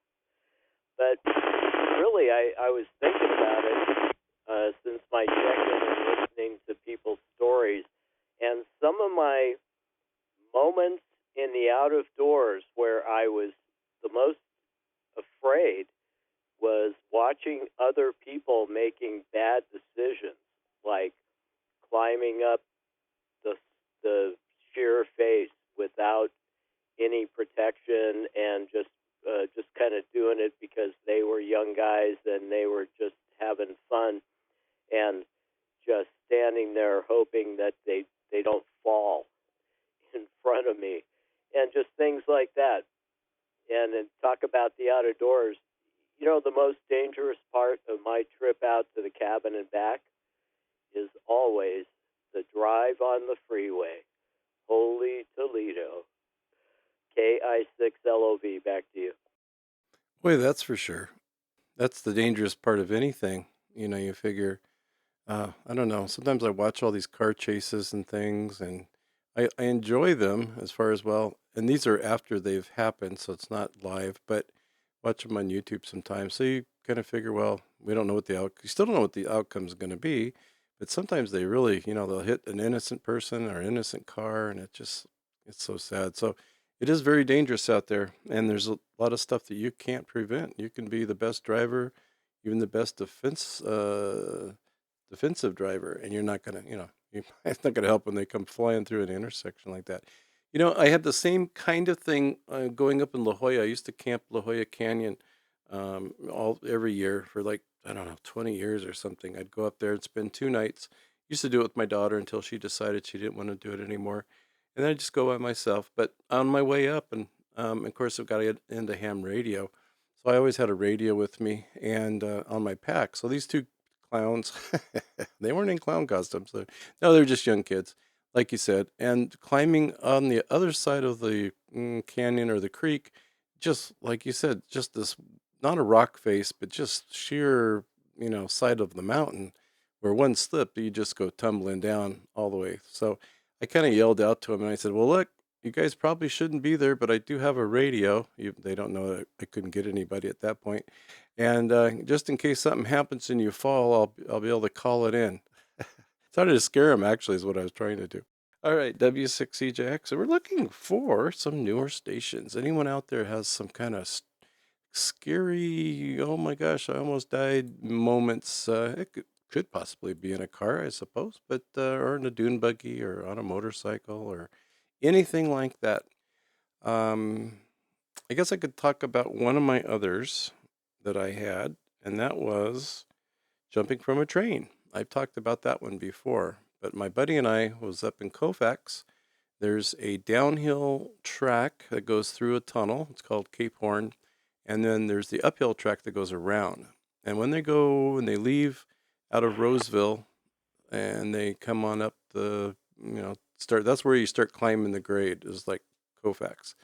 But really, I was thinking about it since my check-in and listening to people's stories. And some of my moments in the out-of-doors where I was the most afraid was watching other people making bad decisions, like climbing up the sheer face without any protection and just kind of doing it because they were young guys and they were just having fun, and just standing there hoping that they don't fall in front of me, and just things like that. And then talk about the out of doors. You know, the most dangerous part of my trip out to the cabin and back is always the drive on the freeway. Holy Toledo. KI6LOV, back to you. Boy, that's for sure. That's the dangerous part of anything. You know, you figure, I don't know, sometimes I watch all these car chases and things, and I enjoy them as far as, well, and these are after they've happened, so it's not live, but watch them on YouTube sometimes. So you kind of figure, well, we don't know what you still don't know what the outcome is going to be, but sometimes they really, they'll hit an innocent person or innocent car, and it's so sad. So it is very dangerous out there, and there's a lot of stuff that you can't prevent. You can be the best driver, even the best defensive driver, and you're not gonna, it's not gonna help when they come flying through an intersection like that. I had the same kind of thing going up in La Jolla. I used to camp La Jolla Canyon every year for, like, I don't know, 20 years or something. I'd go up there and spend 2 nights. Used to do it with my daughter until she decided she didn't want to do it anymore. And then I'd just go by myself. But on my way up, and of course, I've got to get into ham radio. So I always had a radio with me and on my pack. So these two clowns, they weren't in clown costumes. No, they're just young kids, like you said. And climbing on the other side of the canyon or the creek, just like you said, just this, not a rock face, but just sheer, side of the mountain where one slip, you just go tumbling down all the way. So I kind of yelled out to him and I said, well, look, you guys probably shouldn't be there, but I do have a radio. They don't know that I couldn't get anybody at that point. And just in case something happens and you fall, I'll be able to call it in. Started to scare him, actually, is what I was trying to do. All right, W6CJX. So we're looking for some newer stations. Anyone out there has some kind of scary, oh my gosh, I almost died moments? It could possibly be in a car, I suppose, but or in a dune buggy or on a motorcycle or anything like that. I guess I could talk about one of my others that I had, and that was jumping from a train. I've talked about that one before, but my buddy and I was up in Colfax. There's a downhill track that goes through a tunnel. It's called Cape Horn. And then there's the uphill track that goes around. And when they leave out of Roseville and they come on up that's where you start climbing the grade, is like Colfax.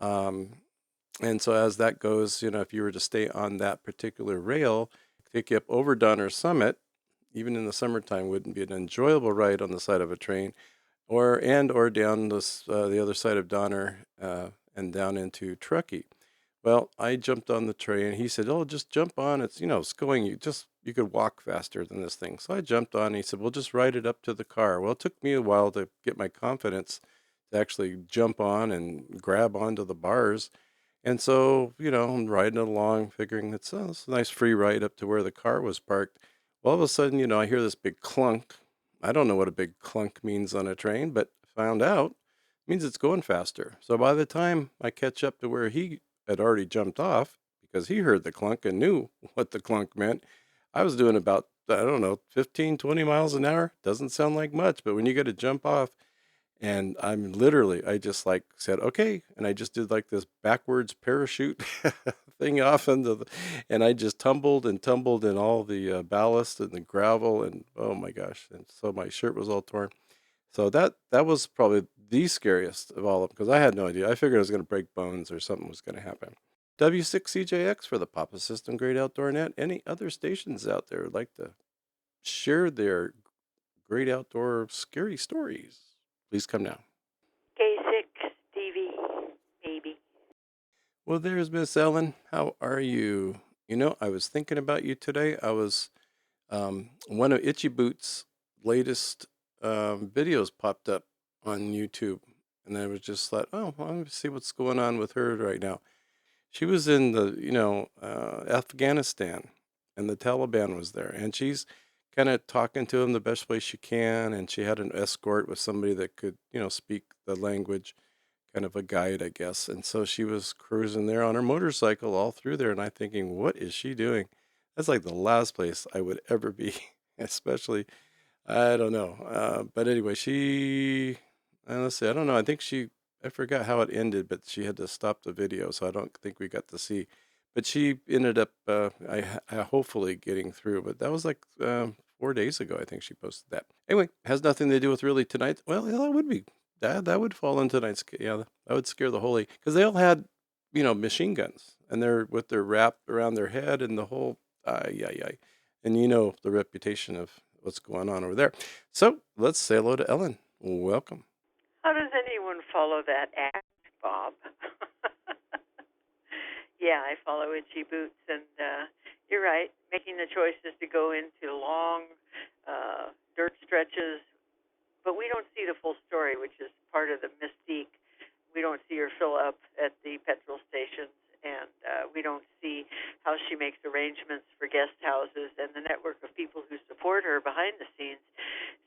And so as that goes, if you were to stay on that particular rail, take you up over Donner Summit, even in the summertime, wouldn't be an enjoyable ride on the side of a train, or down the other side of Donner and down into Truckee. Well, I jumped on the train. He said, oh, just jump on. It's going, you could walk faster than this thing. So I jumped on. And he said, well, just ride it up to the car. Well, it took me a while to get my confidence to actually jump on and grab onto the bars. And so, I'm riding along, figuring it's a nice free ride up to where the car was parked. Well, all of a sudden, I hear this big clunk. I don't know what a big clunk means on a train, but found out it means it's going faster. So by the time I catch up to where he had already jumped off, because he heard the clunk and knew what the clunk meant, I was doing about, 15, 20 miles an hour. Doesn't sound like much, but when you got to jump off, and I just said, okay. And I just did like this backwards parachute thing off and I just tumbled in all the ballast and the gravel, and oh my gosh. And so my shirt was all torn. So that was probably the scariest of all of them, because I had no idea. I figured I was going to break bones or something was going to happen. W6CJX for the Papa System Great Outdoor Net. Any other stations out there would like to share their great outdoor scary stories? Please come now. K6 TV, baby. Well, there's Miss Ellen. How are you? I was thinking about you today. I was, one of Itchy Boots' latest videos popped up on YouTube, and I was just like, oh, well, let me see what's going on with her right now. She was in the, Afghanistan, and the Taliban was there, and she's kind of talking to him the best way she can, and she had an escort with somebody that could, speak the language, kind of a guide, I guess. And so she was cruising there on her motorcycle all through there, and I'm thinking, what is she doing? That's like the last place I would ever be, especially I don't know. But anyway, let's see, I don't know. I forgot how it ended, but she had to stop the video, so I don't think we got to see. But she ended up, hopefully getting through. But that was like 4 days ago, I think she posted that. Anyway, has nothing to do with really tonight. Well, yeah, that would be that would fall in tonight's. Yeah, that would scare the holy because they all had, machine guns, and they're with their wrapped around their head and the whole. Yeah, yeah. And the reputation of what's going on over there. So let's say hello to Ellen. Welcome. How does anyone follow that act, Bob? Yeah, I follow Itchy Boots, and you're right. Making the choices to go into long dirt stretches, but we don't see the full story, which is part of the mystique. We don't see her fill up at the petrol stations, and we don't see how she makes arrangements for guest houses and the network of people who support her behind the scenes.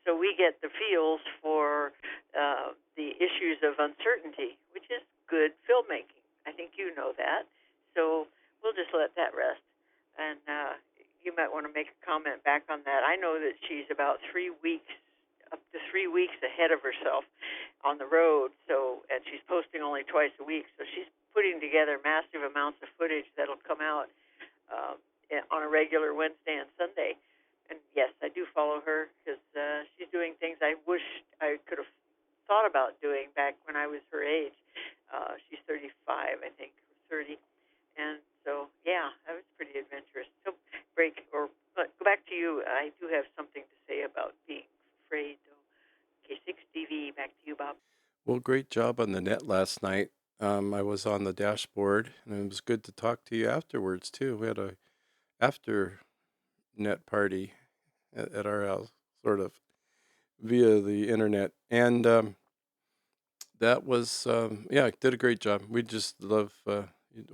So we get the feels for the issues of uncertainty, which is good filmmaking. I think you know that. So we'll just let that rest. And you might want to make a comment back on that. I know that she's about 3 weeks, up to 3 weeks ahead of herself on the road. And she's posting only twice a week. So she's putting together massive amounts of footage that'll come out on a regular Wednesday and Sunday. And yes, I do follow her because she's doing things I wish I could have thought about doing back when I was her age. She's 35, I think, 30. And so, yeah, that was pretty adventurous. So go back to you. I do have something to say about being afraid, though. K6DV, back to you, Bob. Well, great job on the net last night. I was on the dashboard, and it was good to talk to you afterwards, too. We had a after net party at our house, sort of, via the internet. And that was, did a great job. We just love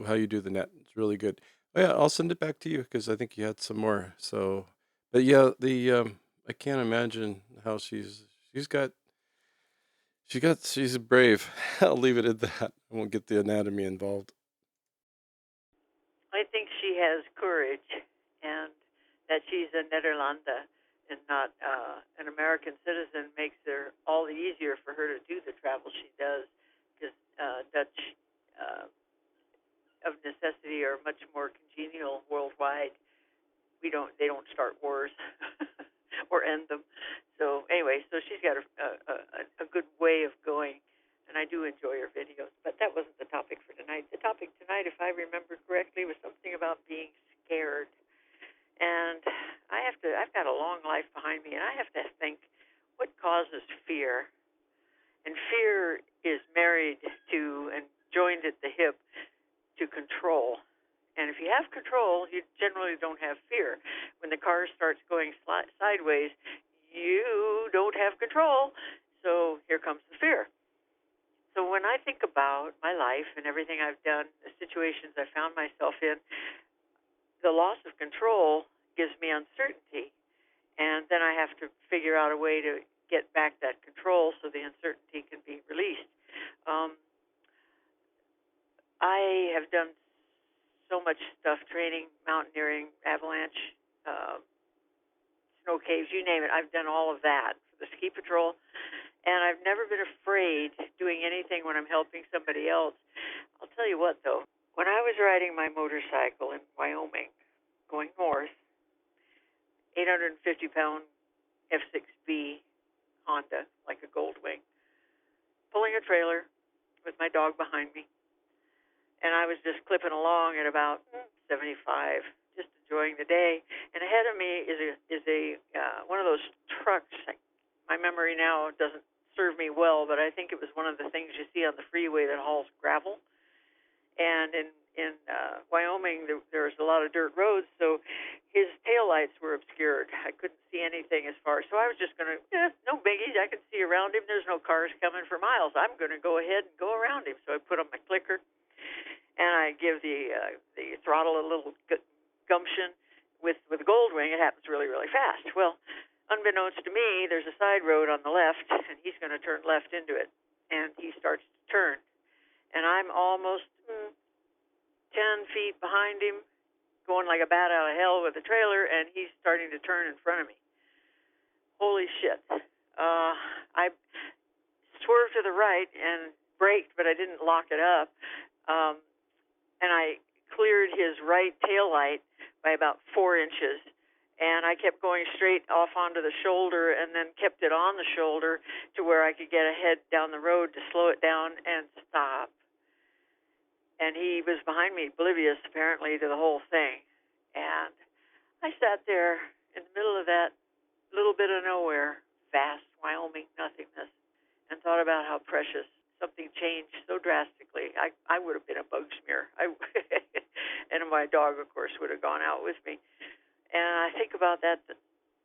how you do the net. It's really good. Oh, yeah, I'll send it back to you because I think you had some more. So, but yeah, I can't imagine how she's brave. I'll leave it at that. I won't get the anatomy involved. I think she has courage, and that she's a Nederlander and not an American citizen makes her all the easier for her to do the travel she does, because Dutch, of necessity, are much more congenial worldwide. They don't start wars or end them. So anyway, so she's got a good way of going, and I do enjoy her videos. But that wasn't the topic for tonight. The topic tonight, if I remember correctly, was something about being scared. And I've got a long life behind me, and I have to think, what causes fear? And fear is married to and joined at the hip to control. And if you have control, you generally don't have fear. When the car starts going sideways, you don't have control, so here comes the fear. So when I think about my life and everything I've done, the situations I found myself in, the loss of control gives me uncertainty, and then I have to figure out a way to get back that control so the uncertainty can be released. I have done so much stuff, training, mountaineering, avalanche, snow caves, you name it. I've done all of that for the ski patrol, and I've never been afraid doing anything when I'm helping somebody else. I'll tell you what, though. When I was riding my motorcycle in Wyoming, going north, 850-pound F6B Honda, like a Goldwing, pulling a trailer with my dog behind me, and I was just clipping along at about 75, just enjoying the day. And ahead of me is a one of those trucks. My memory now doesn't serve me well, but I think it was one of the things you see on the freeway that hauls gravel. And in Wyoming, there's a lot of dirt roads, so his taillights were obscured. I couldn't see anything as far. So I was just going to, no biggie. I can see around him. There's no cars coming for miles. I'm going to go ahead and go around him. So I put on my clicker, and I give the throttle a little gumption. With Goldwing, it happens really, really fast. Well, unbeknownst to me, there's a side road on the left, and he's going to turn left into it. And he starts to turn. And I'm almost 10 feet behind him, going like a bat out of hell with the trailer, and he's starting to turn in front of me. holy shit. I swerved to the right and braked, but I didn't lock it up. And I cleared his right tail light by about 4 inches. And I kept going straight off onto the shoulder and then kept it on the shoulder to where I could get ahead down the road to slow it down and stop. And he was behind me, oblivious apparently to the whole thing. And I sat there in the middle of that little bit of nowhere, vast Wyoming nothingness, and thought about how precious something changed so drastically. I would have been a bug smear. And my dog, of course, would have gone out with me. And I think about that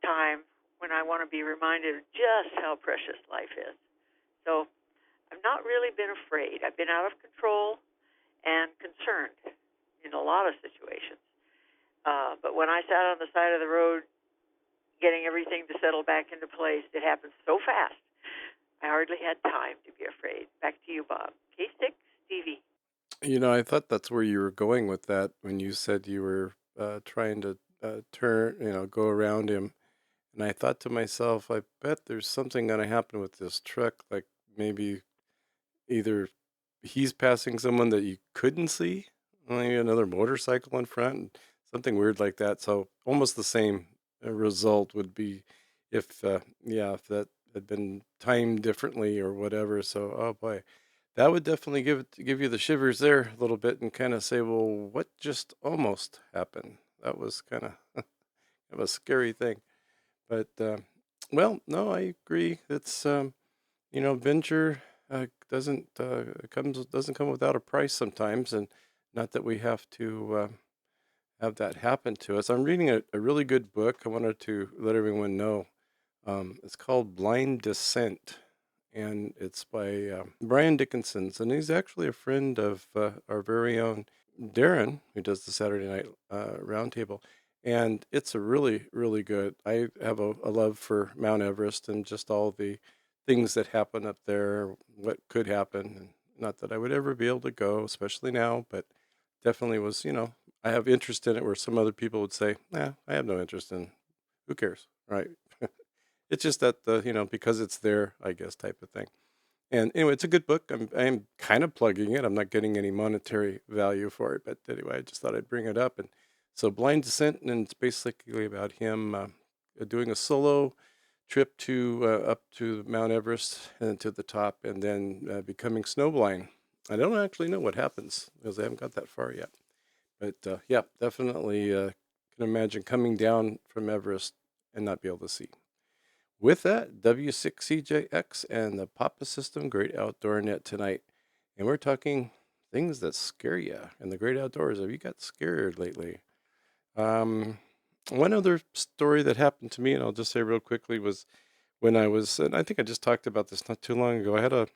time when I want to be reminded of just how precious life is. So I've not really been afraid. I've been out of control and concerned in a lot of situations. But when I sat on the side of the road getting everything to settle back into place, it happened so fast, I hardly had time to be afraid. Back to you, Bob. K6, Stevie. I thought that's where you were going with that when you said you were trying to turn, go around him. And I thought to myself, I bet there's something going to happen with this truck. Like maybe either he's passing someone that you couldn't see, maybe another motorcycle in front, something weird like that. So almost the same result would be if that had been timed differently or whatever. So, oh boy, that would definitely give you the shivers there a little bit and kind of say, well, what just almost happened? That was kind of a scary thing. But well, no, I agree. It's venture doesn't come without a price sometimes, and not that we have to have that happen to us. I'm reading a really good book. I wanted to let everyone know. It's called Blind Descent, and it's by Brian Dickinson, and he's actually a friend of our very own Darren, who does the Saturday Night Roundtable. And it's a really, really good. I have a love for Mount Everest and just all the things that happen up there, what could happen. And not that I would ever be able to go, especially now, but definitely was, I have interest in it where some other people would say, nah, I have no interest in, who cares, right? It's just that because it's there, I guess, type of thing. And anyway, it's a good book. I'm kind of plugging it. I'm not getting any monetary value for it, but anyway, I just thought I'd bring it up. And so Blind Descent, and it's basically about him doing a solo trip to up to Mount Everest and to the top, and then becoming snowblind. I don't actually know what happens because I haven't got that far yet. But yeah, definitely can imagine coming down from Everest and not be able to see. With that, W6CJX and the Papa System Great Outdoor Net tonight. And we're talking things that scare you in the great outdoors. Have you got scared lately? One other story that happened to me, and I'll just say real quickly, was when I was, and I think I just talked about this not too long ago. I had a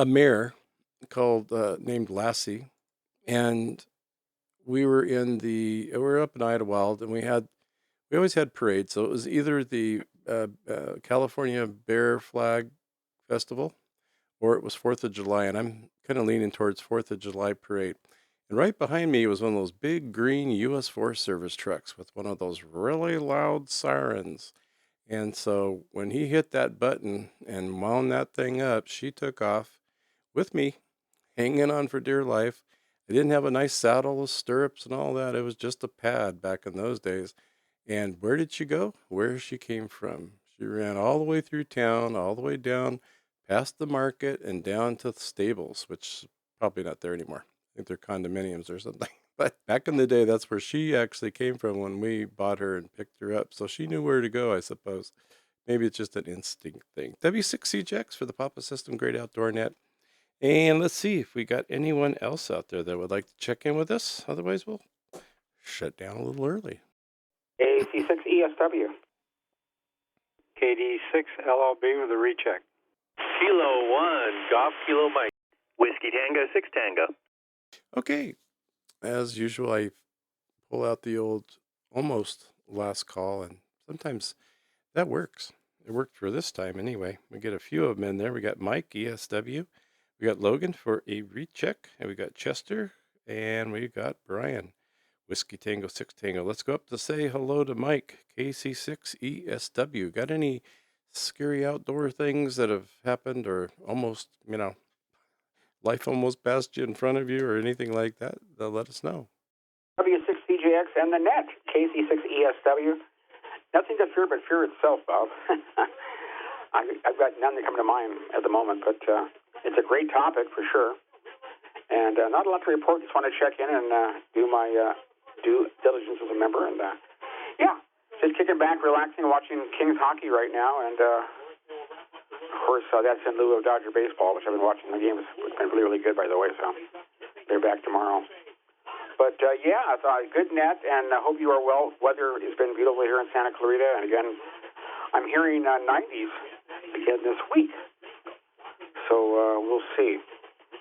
mare called named Lassie, and we were up in Idlewild, and we always had parades. So it was either the California Bear Flag Festival, or it was 4th of July, and I'm kind of leaning towards 4th of July parade. And right behind me was one of those big green U.S. Forest Service trucks with one of those really loud sirens. And so when he hit that button and wound that thing up, she took off with me, hanging on for dear life. I didn't have a nice saddle with stirrups and all that. It was just a pad back in those days. And where did she go? Where she came from. She ran all the way through town, all the way down past the market and down to the stables, which is probably not there anymore. I think they're condominiums or something. But back in the day, that's where she actually came from when we bought her and picked her up. So she knew where to go, I suppose. Maybe it's just an instinct thing. W6CJX for the Papa System Great Outdoor Net. And let's see if we got anyone else out there that would like to check in with us. Otherwise, we'll shut down a little early. AC6ESW. KD6LLB with a recheck. Kilo 1, Golf Kilo Mike. Whiskey Tango, 6 Tango. Okay. As usual, I pull out the old almost last call, and sometimes that works. It worked for this time anyway. We get a few of them in there. We got Mike, ESW. We got Logan for a recheck, and we got Chester, and we got Brian, Whiskey Tango, 6 Tango. Let's go up to say hello to Mike, KC6ESW. Got any scary outdoor things that have happened, or almost, life almost passed you in front of you, or anything like that, let us know. W6CJX and the net, KC6ESW. Nothing to fear but fear itself, Bob. I've got none that come to mind at the moment, but it's a great topic for sure. And not a lot to report. Just want to check in and do my due diligence as a member. And just kicking back, relaxing, watching Kings hockey right now. And of course, that's in lieu of Dodger baseball, which I've been watching the games. It's been really, really good, by the way. So they're back tomorrow. But I thought good net, and I hope you are well. Weather has been beautiful here in Santa Clarita, and again, I'm hearing 90s again this week. So we'll see.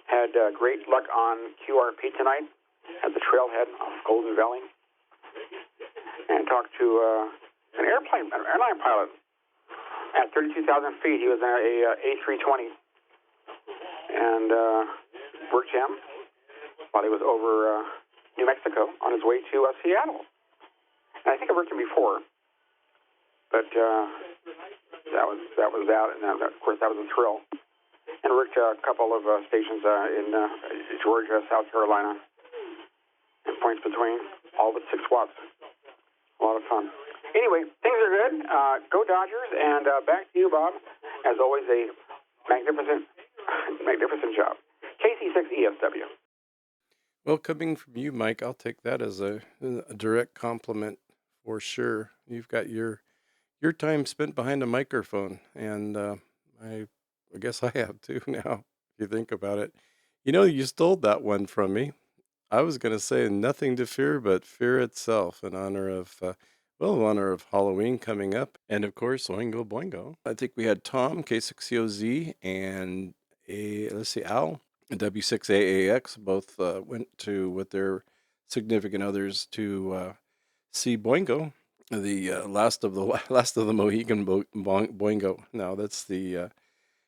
Had great luck on QRP tonight at the trailhead of Golden Valley, and talked to an airline pilot at 32,000 feet. He was in a A320, and worked him while he was over New Mexico on his way to Seattle. And I think I worked him before, but that was that, and of course that was a thrill. And worked a couple of stations in Georgia, South Carolina, and points between, all but 6 watts. A lot of fun. Anyway, things are good. Go Dodgers, and back to you, Bob. As always, a magnificent job. KC6ESW. Well, coming from you, Mike, I'll take that as a direct compliment for sure. You've got your time spent behind a microphone, and I guess I have too now, if you think about it. You stole that one from me. I was going to say nothing to fear but fear itself in honor of, Halloween coming up. And of course, Oingo Boingo. I think we had Tom, K6COZ, and Al, W6AAX, both went to with their significant others to see Boingo, the last of the Mohican Boingo. Now that's the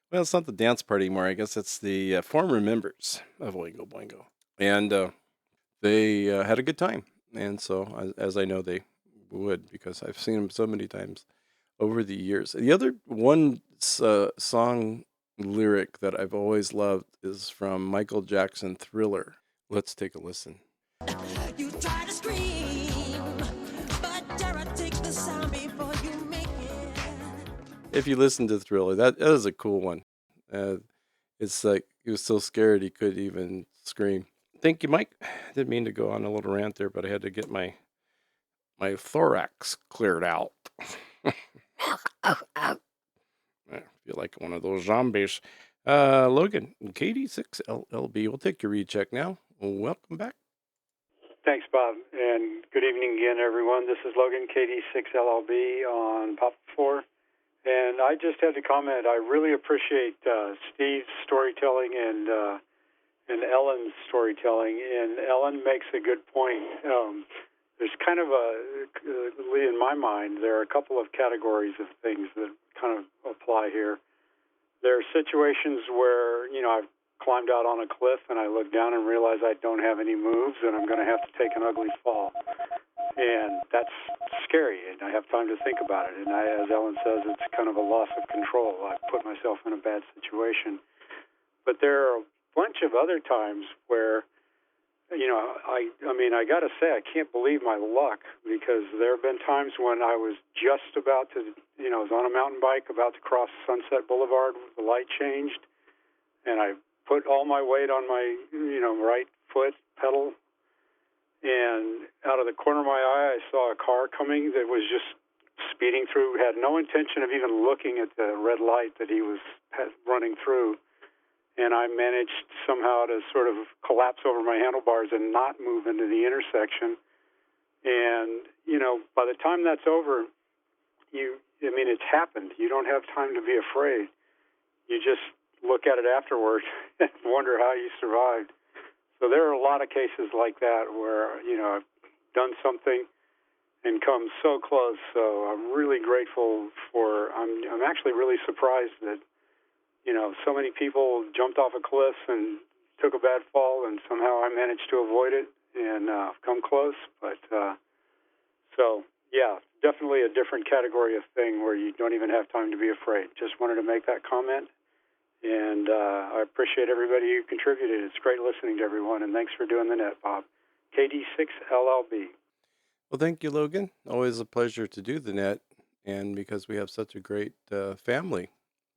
it's not the dance party anymore. I guess it's the former members of Oingo Boingo, and they had a good time. And so, as I know they would, because I've seen them so many times over the years. The other one song lyric that I've always loved is from Michael Jackson, Thriller. Let's take a listen. You try to scream, but dare I take the sound before you make it. If you listen to Thriller, that is a cool one. It's like he was so scared he couldn't even scream. Thank you, Mike. Didn't mean to go on a little rant there, but I had to get my thorax cleared out. I feel like one of those zombies. Logan, KD6LLB, we'll take your recheck now. Welcome back. Thanks, Bob, and good evening again, everyone. This is Logan, KD6LLB on Pop 4. And I just had to comment, I really appreciate Steve's storytelling and Ellen's storytelling. And Ellen makes a good point. There's kind of in my mind, there are a couple of categories of things that kind of apply here. There are situations where, I've climbed out on a cliff and I look down and realize I don't have any moves and I'm going to have to take an ugly fall. And that's scary, and I have time to think about it. And as Ellen says, it's kind of a loss of control. I put myself in a bad situation. But there are a bunch of other times where, I got to say, I can't believe my luck, because there have been times when I was just about to, I was on a mountain bike about to cross Sunset Boulevard, the light changed, and I put all my weight on my, right foot pedal, and out of the corner of my eye, I saw a car coming that was just speeding through, had no intention of even looking at the red light that he was running through. And I managed somehow to sort of collapse over my handlebars and not move into the intersection. And, by the time that's over, it's happened. You don't have time to be afraid. You just look at it afterwards and wonder how you survived. So there are a lot of cases like that where, I've done something and come so close. So I'm really grateful I'm actually really surprised that, so many people jumped off a cliff and took a bad fall, and somehow I managed to avoid it and come close. But so yeah, definitely a different category of thing where you don't even have time to be afraid. Just wanted to make that comment. And I appreciate everybody who contributed. It's great listening to everyone, and thanks for doing the net, Bob. KD6LLB. Well, thank you, Logan. Always a pleasure to do the net, and because we have such a great family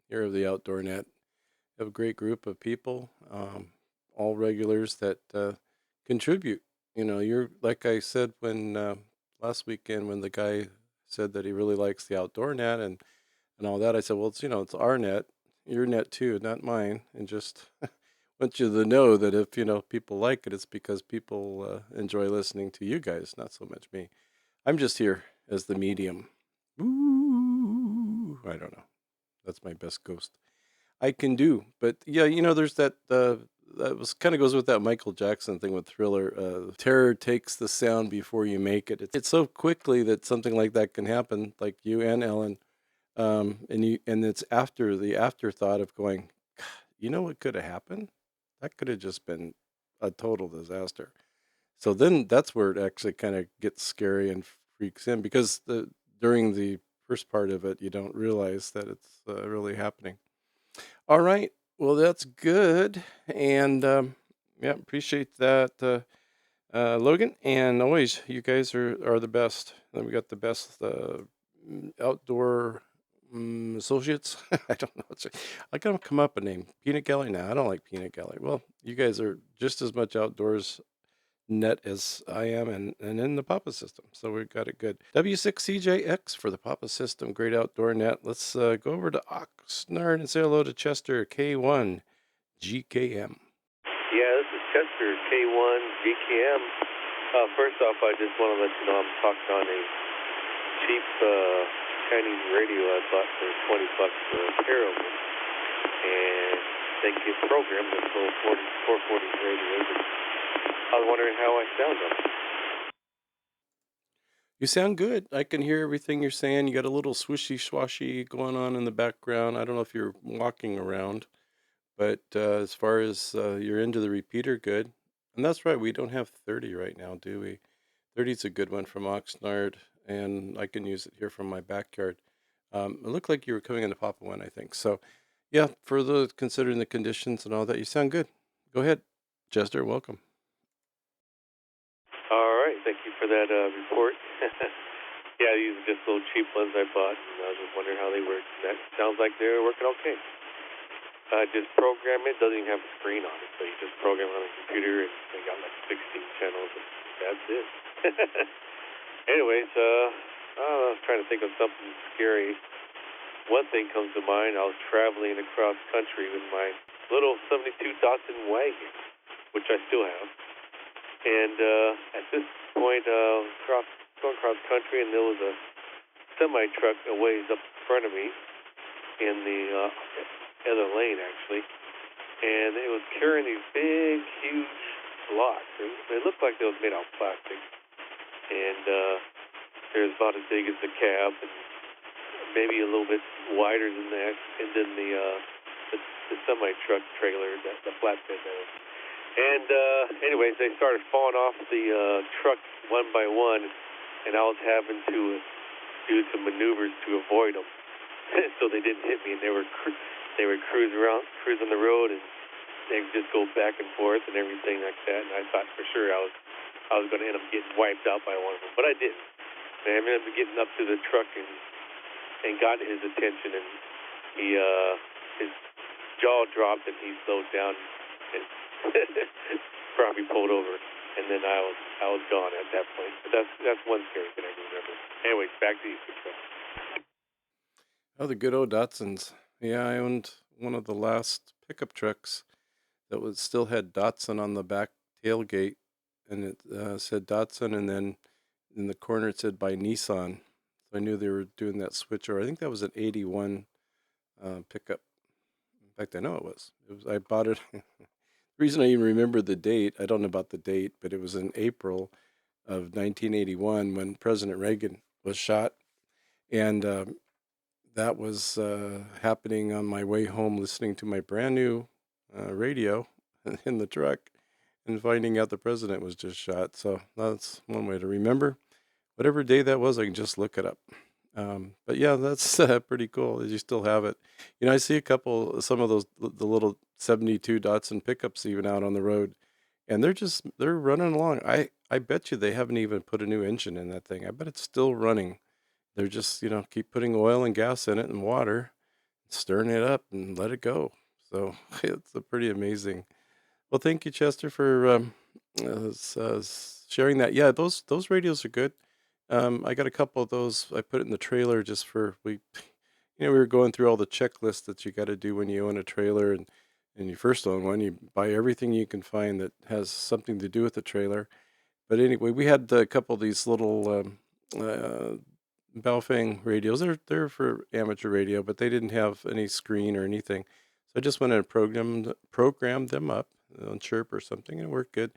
here of the Outdoor Net, we have a great group of people, all regulars that contribute. You know, you're like I said when last weekend when the guy said that he really likes the Outdoor Net and all that. I said, well, it's it's our net, your net too, not mine, and just want you to know that if people like it, it's because people enjoy listening to you guys, not so much me. I'm just here as the medium. Ooh, I don't know. That's my best ghost I can do. But yeah, there's that. That was kind of goes with that Michael Jackson thing with Thriller. Terror takes the sound before you make it. It's so quickly that something like that can happen, like you and Ellen. And it's after the afterthought of going, you know what could have happened? That could have just been a total disaster. So then that's where it actually kind of gets scary and freaks in because during the first part of it, you don't realize that it's really happening. All right. Well, that's good. And yeah, appreciate that, Logan. And always, you guys are the best. Then we got the best outdoor associates. I don't know. I gotta come up with a name. Peanut Gallery? No, I don't like Peanut Gallery. Well, you guys are just as much outdoors net as I am and in the Papa system. So we've got it good. W6CJX for the Papa system. Great outdoor net. Let's go over to Oxnard and say hello to Chester K1 GKM. Yeah, this is Chester K1 GKM. First off, I just want to let you know I'm talking on a cheap Chinese radio I bought for $20 for a pair of them. And they can program this little 440 radios. I was wondering how I sound on them. You sound good. I can hear everything you're saying. You got a little swishy swashy going on in the background. I don't know if you're walking around, but as far as you're into the repeater, good. And that's right. We don't have 30 right now, do we? 30 is a good one from Oxnard, and I can use it here from my backyard. It looked like you were coming into Papa One, I think. So, yeah, for the considering the conditions and all that, you sound good. Go ahead, Chester. Welcome. All right, thank you for that report. Yeah, these are just little cheap ones I bought, and I was just wondering how they work. That sounds like they're working okay. Just program it. Doesn't even have a screen on it, so you just program it on a computer, and they got like 16 channels, and that's it. Anyways, I was trying to think of something scary. One thing comes to mind. I was traveling across country with my little 72 Datsun wagon, which I still have. And at this point, going across country, and there was a semi-truck a ways up in front of me in the other lane, actually. And it was carrying these big, huge blocks. They looked like they was made out of plastic. And they're about as big as the cab, and maybe a little bit wider than that, and then the semi-truck trailer, the flatbed there. And anyways, they started falling off the truck one by one, and I was having to do some maneuvers to avoid them, so they didn't hit me. And they were cruising the road, and they would just go back and forth and everything like that. And I thought for sure I was going to end up getting wiped out by one of them, but I didn't. And I ended up getting up to the truck and got his attention, and his jaw dropped, and he slowed down and probably pulled over, and then I was gone at that point. But that's one scary thing I can remember. Anyways, back to you, Chris. Oh, the good old Datsuns. Yeah, I owned one of the last pickup trucks that still had Datsun on the back tailgate, and it said Datsun, and then in the corner it said by Nissan. So I knew they were doing that switch over. I think that was an 81 pickup. In fact, I know it was. I bought it. The reason I even remember the date, I don't know about the date, but it was in April of 1981 when President Reagan was shot. And that was happening on my way home, listening to my brand new radio in the truck and finding out the president was just shot. So that's one way to remember whatever day that was, I can just look it up. But yeah, that's pretty cool that you still have it. I see some of those, the little 72 Datsun pickups even out on the road, and they're running along. I bet you they haven't even put a new engine in that thing. I bet it's still running. They're just, keep putting oil and gas in it and water, stirring it up and let it go. So it's a pretty amazing. Well, thank you, Chester, for sharing that. Yeah, those radios are good. I got a couple of those. I put it in the trailer just for we were going through all the checklists that you got to do when you own a trailer, and you first own one, you buy everything you can find that has something to do with the trailer. But anyway, we had a couple of these little Baofeng radios. They're for amateur radio, but they didn't have any screen or anything. So I just went and programmed them up on Chirp or something, and it worked good.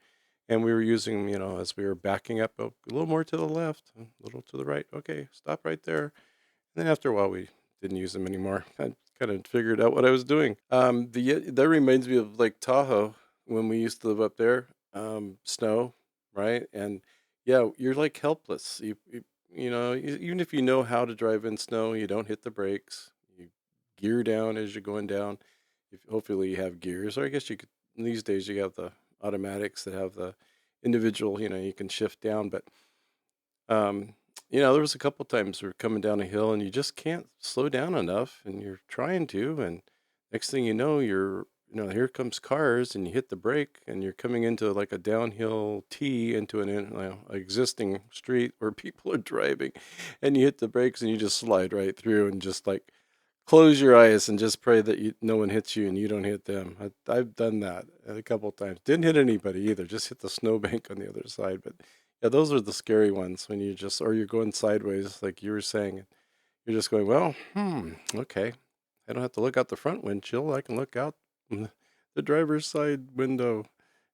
And we were using, as we were backing up a little more to the left, a little to the right. Okay, stop right there. And then after a while, we didn't use them anymore. I kind of figured out what I was doing. That reminds me of like Tahoe when we used to live up there. Snow, right? And yeah, you're like helpless. Even if you know how to drive in snow, you don't hit the brakes. You gear down as you're going down. Hopefully you have gears, or I guess you could. These days you have the automatics that have the individual. You can shift down. But there was a couple times we were coming down a hill and you just can't slow down enough, and you're trying to, and next thing you know, here comes cars, and you hit the brake, and you're coming into like a downhill T into an existing street where people are driving, and you hit the brakes and you just slide right through and just like close your eyes and just pray that no one hits you and you don't hit them. I've done that a couple of times. Didn't hit anybody either. Just hit the snowbank on the other side. But yeah, those are the scary ones when or you're going sideways, like you were saying. You're just going, well, okay. I don't have to look out the front windshield. I can look out the driver's side window,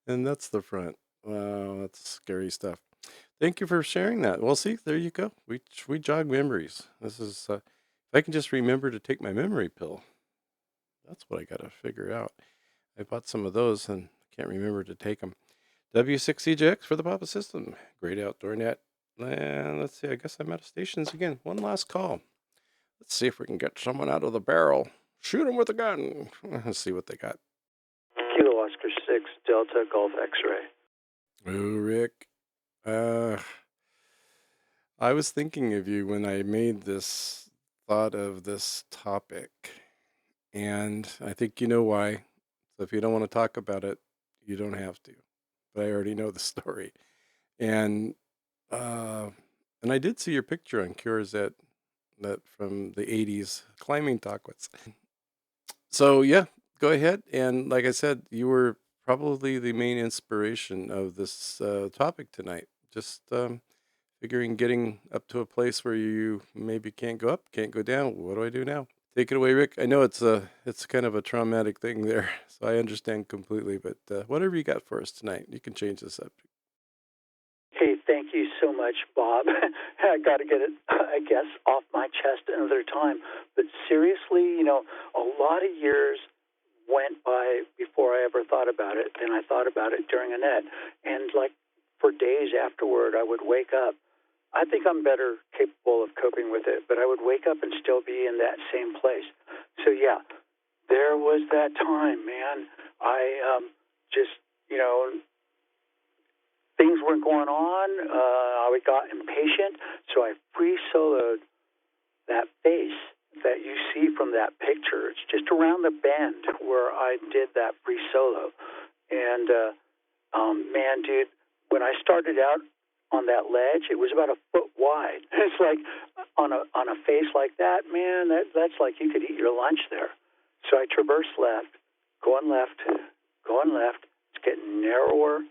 and that's the front. Wow, that's scary stuff. Thank you for sharing that. Well, see, there you go. We jog memories. This is if I can just remember to take my memory pill. That's what I got to figure out. I bought some of those and can't remember to take them. W6CJX for the Papa System. Great Outdoor Net. And let's see, I guess I'm out of stations again. One last call. Let's see if we can get someone out of the barrel. Shoot them with a gun. Let's see what they got. Kilo Oscar 6, Delta Golf X-Ray. Oh, Rick. I was thinking of you when I made this thought of this topic. And I think you know why. So if you don't want to talk about it, you don't have to. But I already know the story. And I did see your picture on Curazette, that from the 80s, climbing taquets. So yeah, go ahead. And like I said, you were probably the main inspiration of this topic tonight. Just figuring getting up to a place where you maybe can't go up, can't go down. What do I do now? Take it away, Rick. I know it's kind of a traumatic thing there, so I understand completely. But whatever you got for us tonight, you can change the subject. Hey, thank you so much, Bob. I got to get it, I guess, off my chest another time. But seriously, a lot of years went by before I ever thought about it. Then I thought about it during a net. And like for days afterward, I would wake up. I think I'm better capable of coping with it, but I would wake up and still be in that same place. So yeah, there was that time, man. I just, things weren't going on. I got impatient, so I free soloed that face that you see from that picture. It's just around the bend where I did that free solo. And man, dude, when I started out on that ledge, it was about a foot wide. It's like on a face like that, man, that's like you could eat your lunch there. So I traversed left, going left. It's getting narrower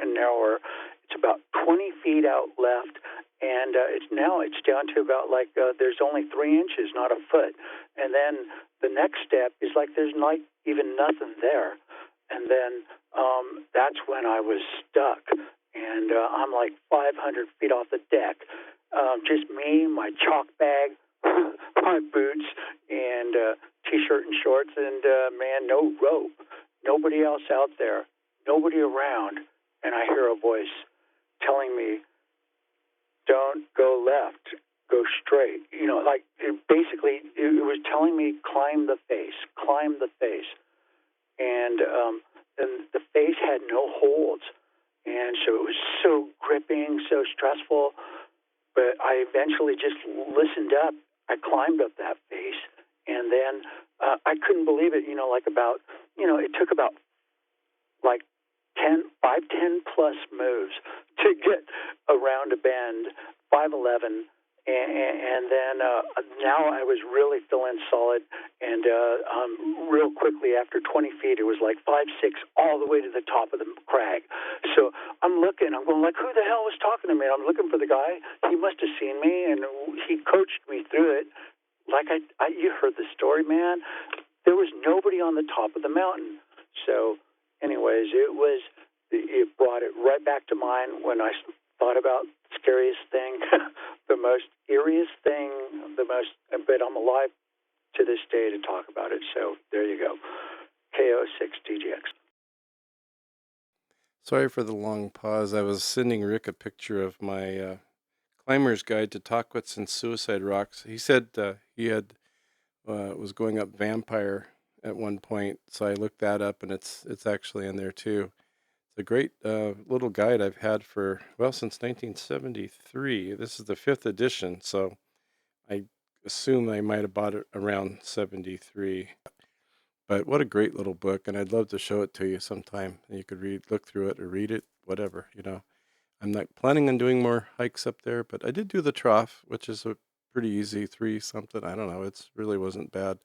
and narrower. It's about 20 feet out left, and it's down to about like there's only 3 inches, not a foot. And then the next step is like there's not even nothing there. And then that's when I was stuck. And I'm like 500 feet off the deck. Just me, my chalk bag, my boots, and T-shirt and shorts, and, man, no rope. Nobody else out there. Nobody around. And I hear a voice telling me, don't go left, go straight. You know, like basically it was telling me climb the face, and the face had no holds, and so it was so gripping, so stressful. But I eventually just listened up. I climbed up that face, and then I couldn't believe it. You know, like about, you know, it took about like 10 plus moves to get around a bend, 5'11", and then now I was really feeling solid, and real quickly after 20 feet, it was like 5'6", all the way to the top of the crag. So I'm going like, who the hell was talking to me? I'm looking for the guy. He must have seen me, and he coached me through it. Like you heard the story, man. There was nobody on the top of the mountain. So anyways, it brought it right back to mind when I thought about the scariest thing, the most eeriest thing, but I'm alive to this day to talk about it. So there you go. KO6DGX. Sorry for the long pause. I was sending Rick a picture of my climber's guide to Tahquitz and Suicide Rocks. He said he had was going up Vampire at one point, so I looked that up, and it's actually in there too. It's a great little guide I've had since 1973. This is the 5th edition, so I assume I might have bought it around 73. But what a great little book, and I'd love to show it to you sometime. You could look through it or read it, whatever, you know. I'm not planning on doing more hikes up there, but I did do the trough, which is a pretty easy 3 something. I don't know. It really wasn't bad.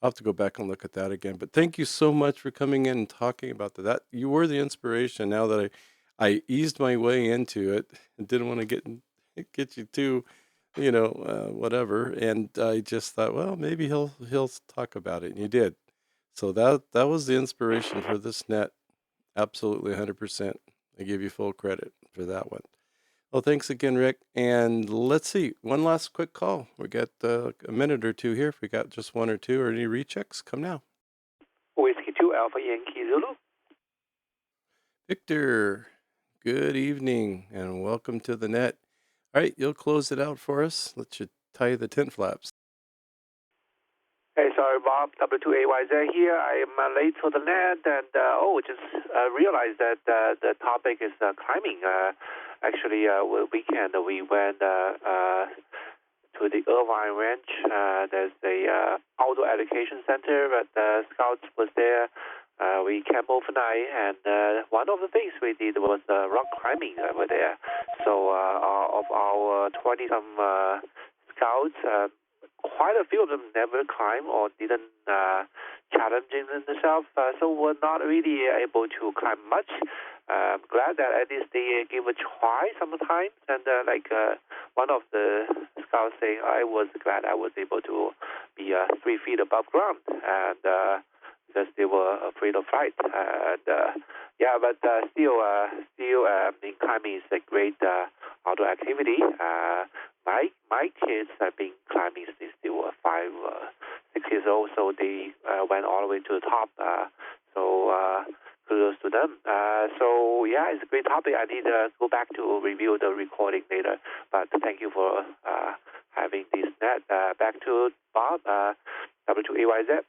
I'll have to go back and look at that again. But thank you so much for coming in and talking about that. You were the inspiration. Now that I eased my way into it and didn't want to get you too, whatever. And I just thought, well, maybe he'll talk about it, and you did. So that was the inspiration for this net. Absolutely 100%. I give you full credit for that one. Well, thanks again, Rick. And let's see, one last quick call. We got a minute or two here. If we got just one or two or any rechecks, come now. Whiskey 2 Alpha Yankee Zulu. Victor, good evening and welcome to the net. All right, you'll close it out for us. Let you tie the tent flaps. Hey, sorry, Bob. W2AYZ here. I am late for the net, and just realized that the topic is climbing. Actually, weekend we went to the Irvine Ranch. There's a outdoor education center, but the scouts was there. We camped overnight, and one of the things we did was rock climbing over there. So of our 20-some scouts, quite a few of them never climbed or didn't challenge themselves, so we're not really able to climb much. Glad that at least they give a try sometimes. And one of the scouts saying, I was glad I was able to be 3 feet above ground, and because they were afraid of height. But still, climbing is a great outdoor activity. My kids have been climbing since they were 5, 6 years old, so they went all the way to the top. Kudos to them. It's a great topic. I need to go back to review the recording later, but thank you for having this net. Back to Bob, W2AYZ.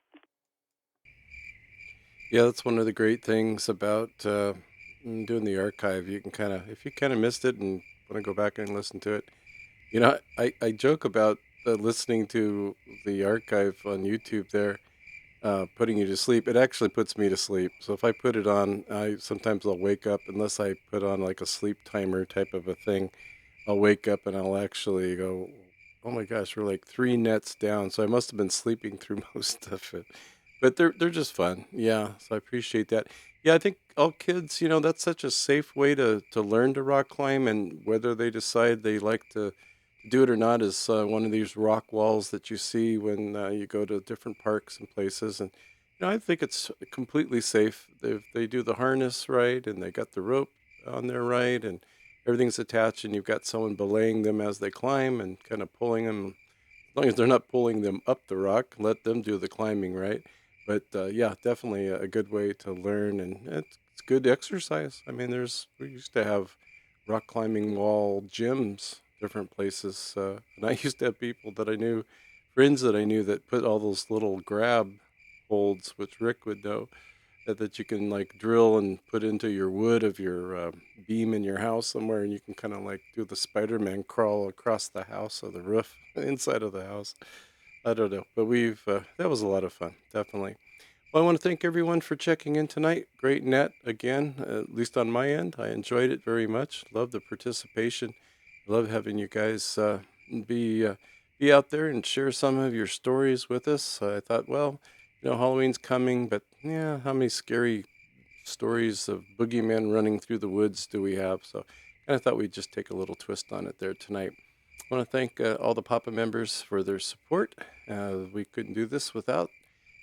Yeah, that's one of the great things about doing the archive. You can if you missed it and want to go back and listen to it, I joke about listening to the archive on YouTube there, putting you to sleep. It actually puts me to sleep. So if I put it on, sometimes I'll wake up, unless I put on like a sleep timer type of a thing. I'll wake up and I'll actually go, oh my gosh, we're like 3 nets down. So I must have been sleeping through most of it. But they're just fun. Yeah, so I appreciate that. Yeah, I think all kids, that's such a safe way to learn to rock climb, and whether they decide they like to do it or not is one of these rock walls that you see when you go to different parks and places. And I think it's completely safe if they do the harness right and they got the rope on there right and everything's attached, and you've got someone belaying them as they climb and kind of pulling them. As long as they're not pulling them up the rock, let them do the climbing right. But definitely a good way to learn, and it's good exercise. I mean, we used to have rock climbing wall gyms different places. And I used to have people that I knew, friends that I knew, that put all those little grab holds, which Rick would know, that you can like drill and put into your wood of your beam in your house somewhere, and you can kind of like do the Spider-Man crawl across the house or the roof inside of the house. I don't know, but that was a lot of fun, definitely. Well, I want to thank everyone for checking in tonight. Great net again, at least on my end. I enjoyed it very much. Love the participation. Love having you guys be out there and share some of your stories with us. I thought, well, Halloween's coming, but yeah, how many scary stories of boogeymen running through the woods do we have? So kind of thought we'd just take a little twist on it there tonight. I want to thank all the Papa members for their support. We couldn't do this without.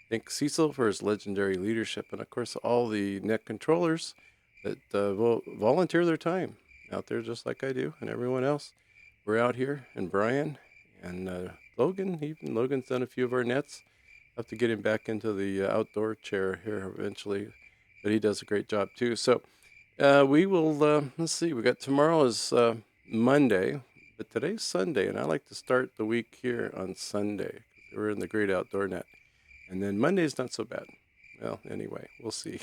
Thank Cecil for his legendary leadership, and of course all the net controllers that will volunteer their time out there just like I do and everyone else. We're out here, and Brian and Logan, even Logan's done a few of our nets. Have to get him back into the outdoor chair here eventually, but he does a great job too. So we will, let's see, we got tomorrow is Monday, but today's Sunday, and I like to start the week here on Sunday. We're in the Great Outdoor Net. And then Monday's not so bad. Well, anyway, we'll see.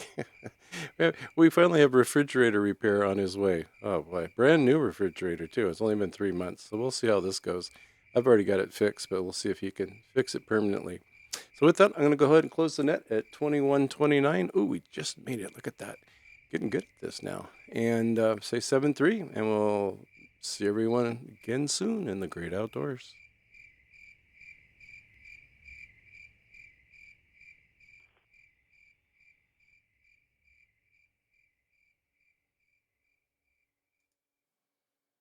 We finally have refrigerator repair on his way. Oh boy, brand new refrigerator too. It's only been 3 months, so we'll see how this goes. I've already got it fixed, but we'll see if he can fix it permanently. So with that, I'm going to go ahead and close the net at 21:29. Ooh, we just made it. Look at that. Getting good at this now. And say 7-3, and we'll see everyone again soon in the great outdoors.